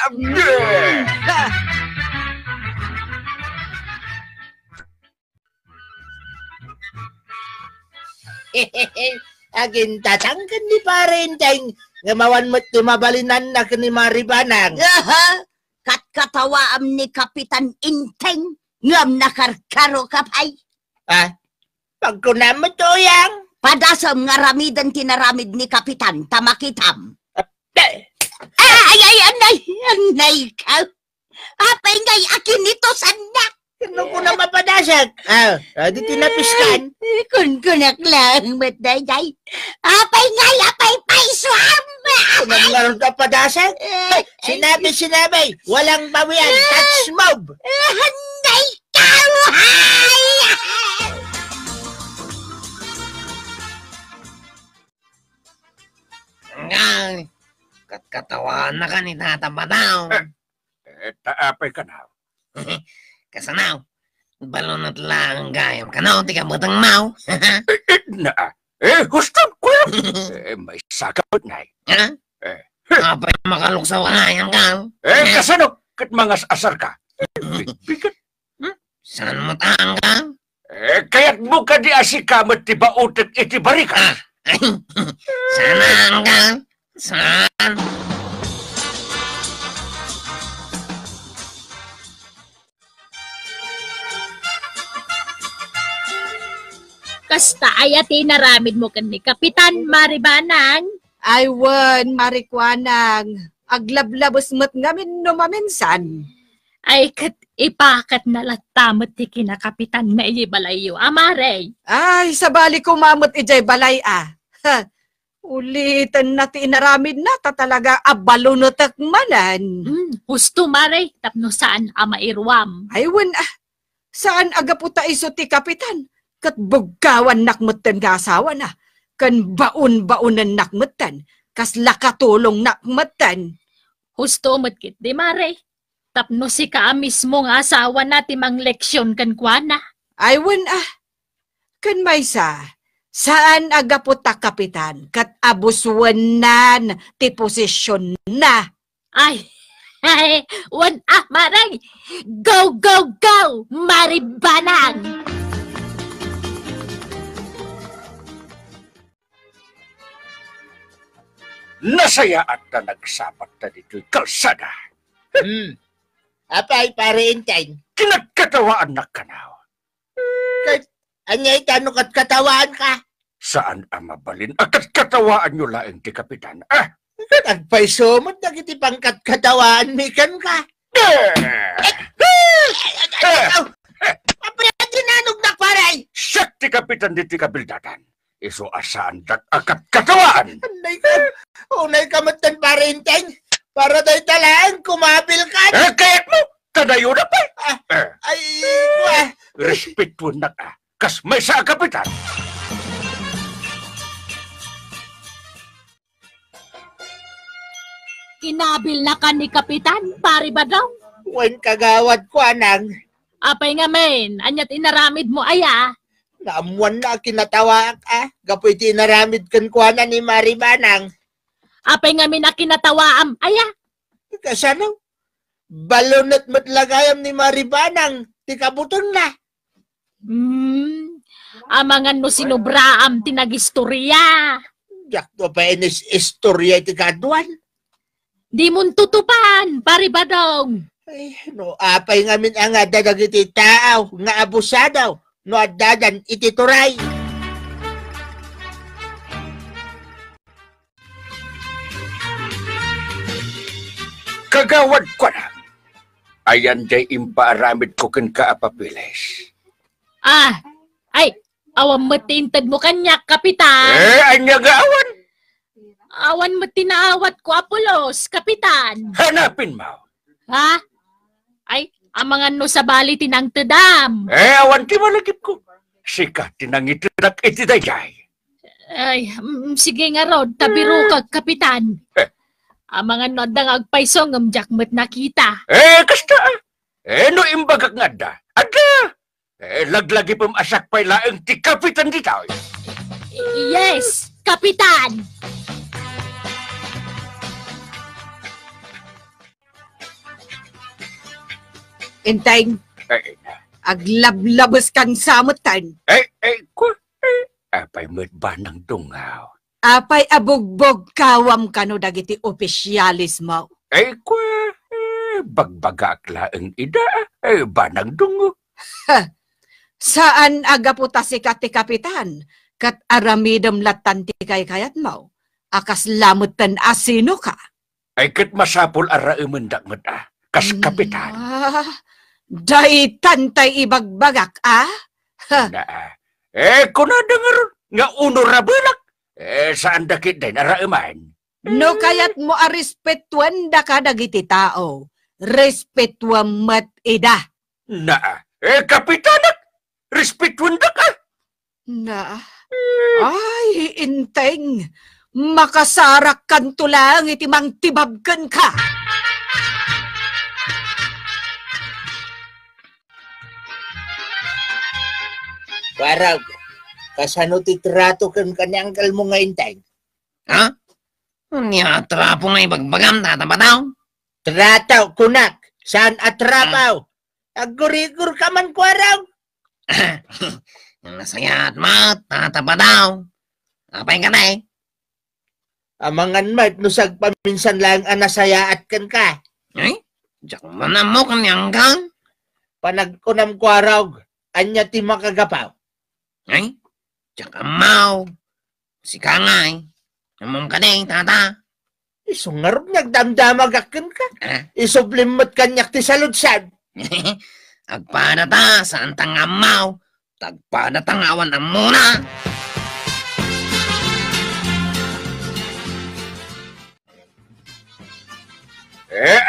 Agin tatangkan ni parenteng. Ngamawan mo't tumabalinan na ni Maribanang. Katkatawaam ni Kapitan Inteng. Ngam nakarkaro kapay. Pagkunam mo to yang. Padasam nga ramidan tinaramid ni Kapitan Tamakitam. Anay ka. Apay ngay akin nito sanak. Kano ko na mapadasak? Di tinapiskan. Kun kunak lang matayay. Apay ngay, apay paiswam. Kunam Karon ka padasag? Sinabi, walang bawian, touch mob! Handay kaway! Anggal, katawan na ka ni Tata Badaw. Taapay ka na. Kasanaw, balon at lang gayam ka na, tika butang mau. Na, guston ko yan. May sakapot na Ha? Apa yung makaluksaw ka na, Anggal? Kasano, kat mga asar ka. Bigat. Saan mo ta, Anggal? Kaya't mo ka di asikamat tiba utot iti barikas. Sana, Anggal? Saan? Kasta ay tinaramid mo kan ni Kapitan Maribanang. Ay wan, marikwanang. Aglablabos mo't ngamin numaminsan. Ay kat ipakat na latamot ti kinakapitan na ibalayo. Amare. Ay, sabali ko mamot ijay balay ah. Ha, ulitan na tinaramid na ta talaga abalunotak manan. Husto mare. Tapno saan amairwam. Ay wan ah, saan aga puta iso ti kapitan? Kat bugkawan nakmutan nga asawa na. Kan baun-baunan nakmutan. Kas lakatulong nakmutan. Husto mo't kit di mare. Tapno si ka mismo nga asawa na timang leksyon kan kuana. Ay wan ah, kan maysa. Saan aga puta kapitan? Kat abuswanan ti posisyon na. Ay, wan maray. Go, go, go, Maribanang. Nasaya at na nagsapat na dito'y kalsada. Apay, pare Inteng. Kinagkatawaan na kanaw. Anyay, tanong kat katawaan ka. Saan ang mabalin? Akat katawaan nyo laing ti kapitan. Nagpay sumot na kiti pangkat katawaan, mikan ka. Apay, tinanog na paray. Siyak ti kapitan di ti kabildatan. Iso asaan dat akat katawaan. Unay kamatan pare Inteng. Para tayo talaan, kumabil ka. Kaya't mo, tadayo na pa. Ay, wah. Respeto na ka. Kas may sa kapitan. Kinabil na ka ni Kapitan, pari ba daw? Wen kagawad ko, anang. Apay nga men, anyat inaramid mo aya. Naamuan na kinatawa ka. Gapoy tinaramid kan ko na ni Maribanang. Apay nga men kinatawaam aya. Kasano? Balon at matlagayam ni Maribanang. Tikabuton na. Amangan no sinubraam tinagistorya. Jak to pa inis istorya tikaduan. Di mun tutupan, pari ba daw? Ay, no, apay ngamin ang adadag iti tao, nga abusadaw, no adadan iti turay. Kagawad ko na. Ayan day impaaramid ko kan kaapapiles. Ay, awam matintad mo kanya, Kapitan. Anya gaawan. Awan mo tinaawat ko, Apolos, Kapitan. Hanapin mo. Ha? Ay, amangan no sa bali tinang tedam. Awan ti malagip ko. Sika tinangitinak iti dayay. Ay, sige nga rod, tabiro kag, Kapitan. Amangan no adang agpaysong jakmet nakita. Kasta. No imbagak nga da. Ada. Laglagi pang asak pay laeng ti kapitan di tao. Yes, Kapitan. Inteng, aglablabos kan samutan. Apay mo't ba ng dungaw? Apay abugbog kawam kano dagiti opisyalis mo. Bagbagak laeng ida. Ba ng dungo? Saan aga puta si kati kapitan? Kat aramidam latan ti kay kayat mo. Akas lamutan asino ka. Kat masapol ara imendak mata. Kas kapitan. Day tantay ibagbagak, Kuna denger nga uno rabilak. Saan dakit din ara iman? No kayat mo a respetuan da ka dagiti tao. Respetuan mat ida. Na, kapitanak, respetuan da ka. Na, ay, inteng. Makasarak kan tulang iti mang tibabkan ka. Kwaraw, kasano ti trato kan kanyangkal mo nga inteng? Ha? Niya trapo nga ibagbagam tatabadaw. Trataw, kunak. Saan atrapaw? Agurigur ka man, kwaraw. Nasaya at mat, tatabadaw. Apay ka na eh. Amangan mat, nusag paminsan lang anasayaat kan ka. Ay, diyak manam mo kanyang kang. Panagkunam kwaraw, anya ti makagapaw. Ay, diyak amaw. Si Kangay. Among ka na eh, tata. Isungarap nagdamdamagakan ka. Ah. Isublimot kanyak ti saludsad. Agpanata sa antang amaw. Tagpanatangawan ang muna.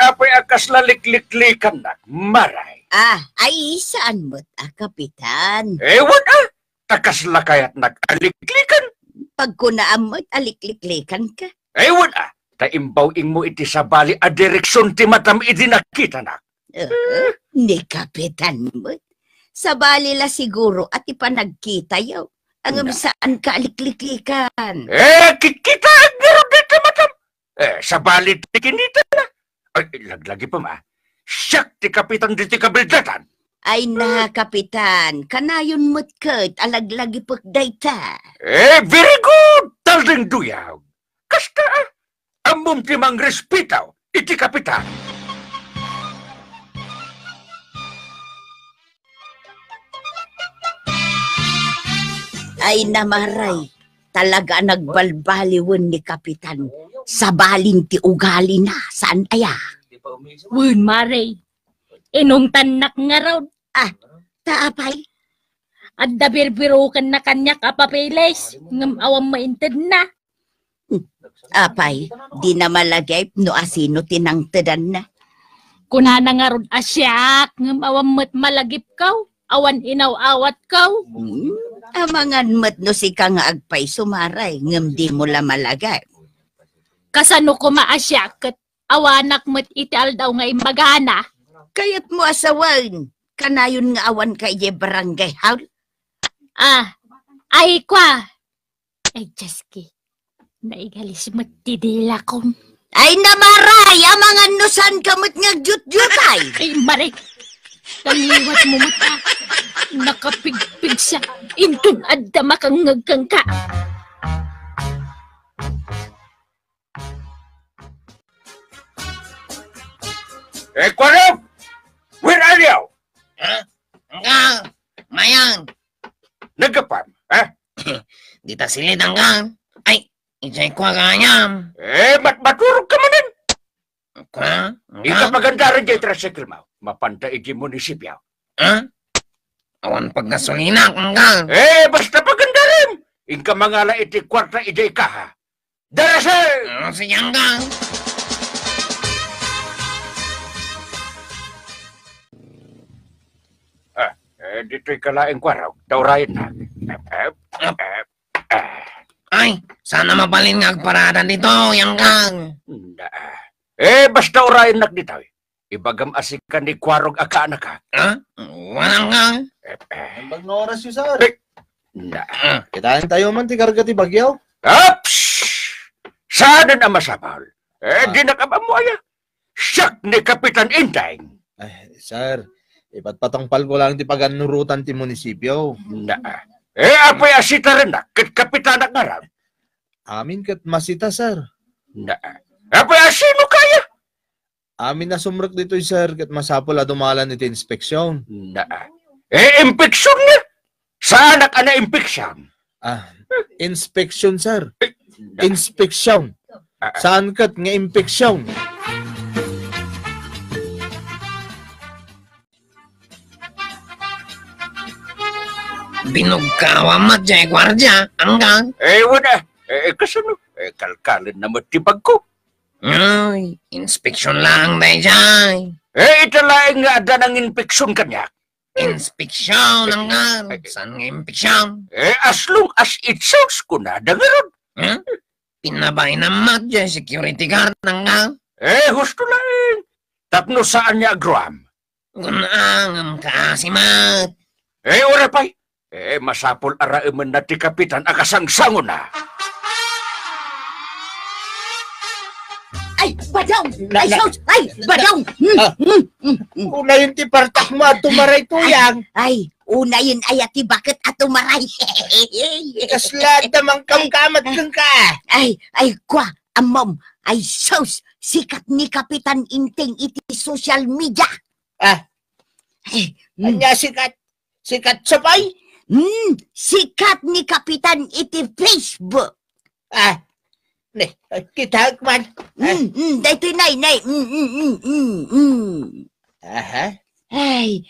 Apay akas lalikliklikan na, maray. Ay, saan mo't kapitan? Ewan takas lakayat nag-aliklikan. Pagkunaan mo't alikliklikan ka. Ewan taimbawing mo iti sa bali a direksyon ti matam iti nakita na. Ni kapitan mo't. Sa bali la siguro at ipanagkita yaw. Ang saan ka alikliklikan? Kikita ang meron dito matam. Sa bali ti kinita na. Ay, laglagi pa ma. Siyak ti kapitan diti kabildatan. Ay na, kapitan. Kanayon mo't kat alaglagi pagdayta. Very good. Talding duyaw. Kasta amom ti mang respetaw iti kapitan. Ay namaray. Talaga nagbalbaliwan ni kapitan. Sa balin ti ugali na. Saan aya? Wun, Maray. Inong tanak nga raw. Taapay. At dabirbirukan na kanyak apapiles. Ngam awang mainted na. Apay, di na malagay no asino tinangtedan na. Kunana nga ron asyak. Ngam awang mat malagip kaw. Awan inaw-awat kaw. Amangan mat no si ka nga agpay sumaray. Ngam di mo la malagay. Kasano ko maasyak kat awanak mat ital daw nga imbagana. Kayat mo asawan. Kanayon nga awan kay barangay hall. Ay kwa. Ay, Jaski. Naigalis mat tidila kong. Ay namaray, amangan nusan kamot nga jut-jutay. Ay, Maray. Taliwat mo mata. Nakapigpig sa intun adda makangagkang ka. Kwarab! Where are you? Hanggang, mayang. Nagapam, Dita silid hanggang. Ay, ijay kwa ganyam. maturog ka manin. Kwa? Ika pagandaran jay tricycle mo. Mapanda iti munisipyo. Awan paggasolina hanggang. Basta pagandaran. Inka mangala iti kwarta ijay ka ha. Darasay! Si hanggang. Dito'y kalaing kwaraw. Daurayin na. Ay, sana mabalin nga agparada dito, hanggang. Basta urayin nak dito. Ibagam asikan ni kwarog akaanak ka. Walang nga. Bag na oras yun, sir. Kitain tayo man, ti karga ti bagyaw. Ups! Sana na masabal. Di nakabam mo aya. Siyak ni Kapitan Inteng. Ay, sir, ipatpatangpal ko lang ti paganurutan ti munisipyo. Apay asita rin na, kat Kapitan ang ngarap. Amin kat masita, sir. Apay asino kaya? Amin na sumrek dito, sir, kat masapol dumalan iti inspeksyon. Impeksyon niya? Saan ka na impeksyon? Inspeksyon, sir. Inspeksyon. Saan kat nga impeksyon? Binugkawa mat jay gwardya, hanggang. Wala. Kasano? Kalkalin na matibag ko. Ay, inspeksyon lang dayjay. Italaing nga ada ng infeksyon kanya. Inspeksyon ang nga. Saan nga inspeksyon? As long as it sounds ko na, dangaron. Huh? Pinabay na mat dyan, security guard ang nga. Gusto lang. Tapno saan niya agram? Gunang ang kaasimat. Ora pa'y. Masapol araiman na ti kapitan akasangsango na. Ay, badong! Ay, sus! Ay, badong! Una yung tipartak mo at tumaray tuyang. Ay, una yun ay ati bakit ato maray. Kaslad namang kamkamat kang ka. Ay, kwa, amom. Ay, sus! Sikat ni Kapitan Inting iti social media. Ay, Anya sikat. Sikat sapay. sikat ni Kapitan iti Facebook. Kita man. Dito nay. Aha. Ay,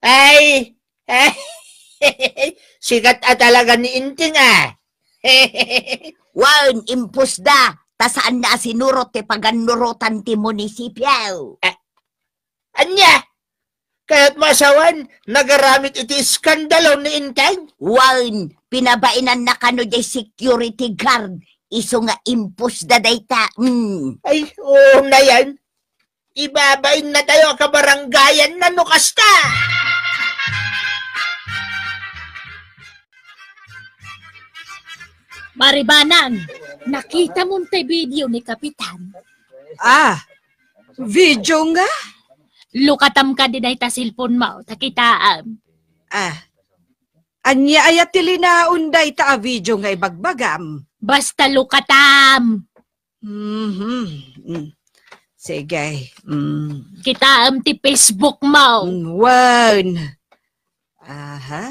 Ay. Sikat at talaga ni Inting wan, impusda. Tasaan na sinurot ti paganurotan ti munisipyo. Anya. Kaya't masawan, nagaramit iti skandalo ni Inteng. Wan, pinabainan na kano di security guard. Iso nga impusda dayta. Ay, na yan. Ibabain na tayo kabaranggayan na nukasta. Maribanang, nakita mo tay video ni Kapitan. Video nga? Lukatam ka din ay ta cellphone mo, takitaan. Anya ayat tilinaunday ta video nga ibagbagam. Basta lukatam. Sige. Kitaam ti Facebook mo. Wan. Aha.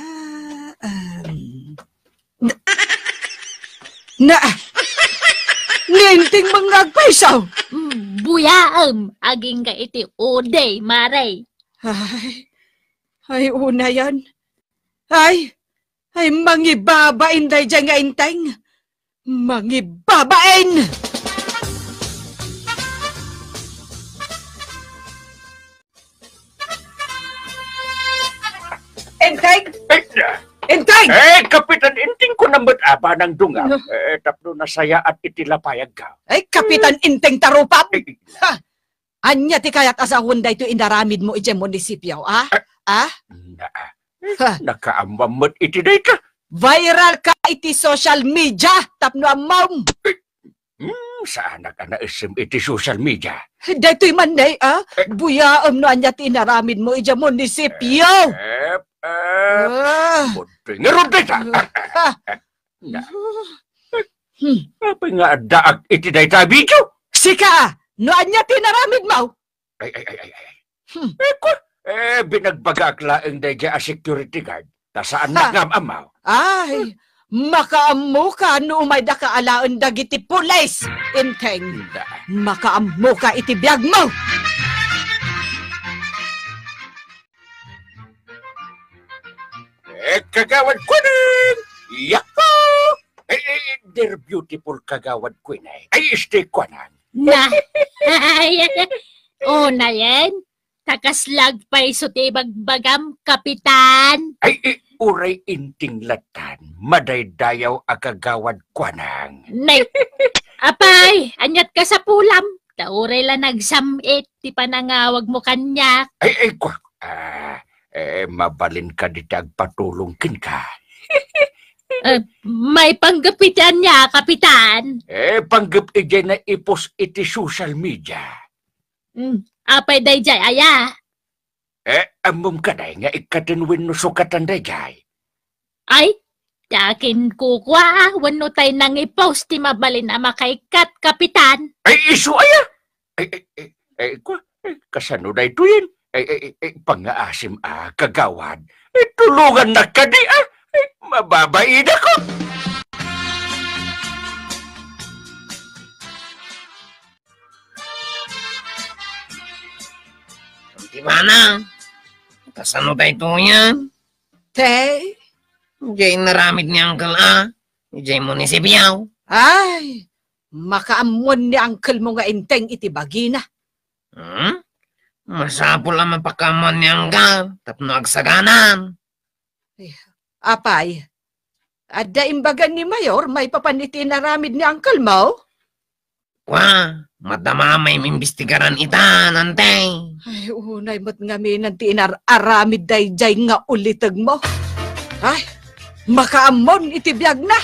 Ninting mangagpaisaw. Buyaam, aging ka iti uday, maray. Ay, una yan. Ay, mangibabain day dyan nga inteng. Mangibabain! Inteng! Inteng! Kapitan Inting ko naman apa ng dunga. Tapno nasaya at itilapayag ka. Ay, Kapitan Inteng Tarupap! Anya ti kayat asahon day to inaramid mo iti munisipyo, Nakaamamot iti day ka. Viral ka iti social media, tapno amam. Saan ka na isim iti social media? Daytoy man day, buyaam no anya ti inaramid mo iti munisipyo. Buntoy nga ron day ta. Apa nga daag iti day ta video? Sika, no anya ti inaramid mo? Ay. Binagbagak laeng day a security guard. Ta saan nagamamaw? Ay, makaammo ka no umay da ka alaon dagiti pulis, Inteng. Makaammo ka iti biyag mo. Kagawad ko din! Yako! Dear beautiful kagawad ko na. Ay, stay ko na. Na yan. Takaslag pa iso ti bagbagam, Kapitan. Ay, uray inting latan. Madaydayaw akagawad ko nang. Nay, apay, anyat ka sa pulam. Tauray la nagsamit, ti panangawag mo kanya. Ay, kwa. Mabalin ka di agpatulong kin ka. May panggapitan niya, Kapitan. Panggap ijay na ipos iti social media. Apay dayjay, aya. Amom ka day nga ikatinwin no sukatan dayjay. Ay, yakin kukwa, wano tayo nang ipost ti mabalin na makaikat, Kapitan. Ay, iso aya! Kwa, kasano day to yun? Pangaasim kagawad. Tulungan na ka di mababain ako. Dimana? Kasano tayo ito yan? Te? Diyan naramid niya ang kala. Ijay munisipyaw. Ay, makaamon ni uncle mo nga inteng iti bagina. Masapul ang mapakaman niyang gal, tapno agsaganan. Apay, adda imbagan ni Mayor, may papaniti na ramid ni uncle mo? Kwa, madama may mimbestigaran ita, nantay. Ay, unay mo't nga minanti aramid dayjay nga ulitag mo. Ay, makaamon iti biyag na.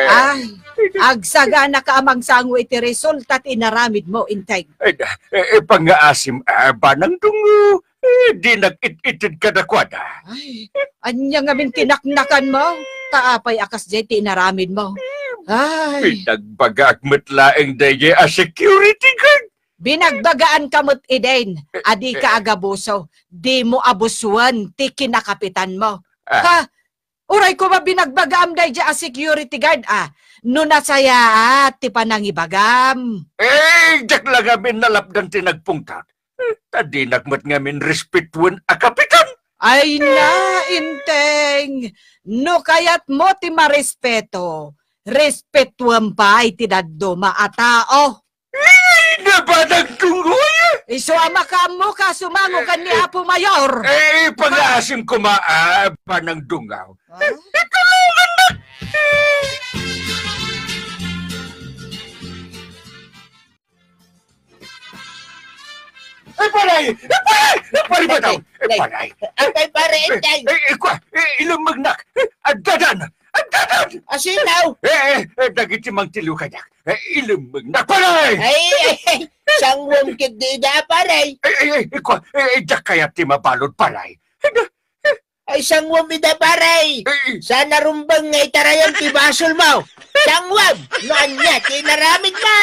Ay, agsagana ka amang sango iti resulta tinaramid mo, intay. Pangaasim banang dungo. Di nag-ititid ka dakwada. Ay, anya nga min tinaknakan mo, taapay akas jay tinaramid mo. Ay, Pinagbagak laeng daye a security guard. binagbagaan kamot iden, adi ka agabuso, di mo abusuan, ti kinakapitan mo. Ha? Uray ko ba binagbagam day a security guard no nasaya ti panangibagam. Jak lang amin nalapdan tinagpungtat. Tadi nagmat ngamin respetuan a kapitan. Ay na, inteng, no kayat mo ti marespeto, respetuan pa iti daddo maatao. Nabanag tunggoy. Isuama ka mo ka sumango ka ni Apo Mayor. Pangaasim ko panang dungaw. Paray! Paray ba daw? Paray! Apay pare, intay. Ilang magnak! Agdadan! Agdadan! Asinaw. Dagiti mang tilo kanyak. Ilang magnak! Paray! Ay, sangwom kit di da pare. Dak kaya ti mabalod paray. Ay, sangwom ida pare. Sana rumbang ngay tarayan ti basol mo. Sangwom, no anya, tinaramid mo.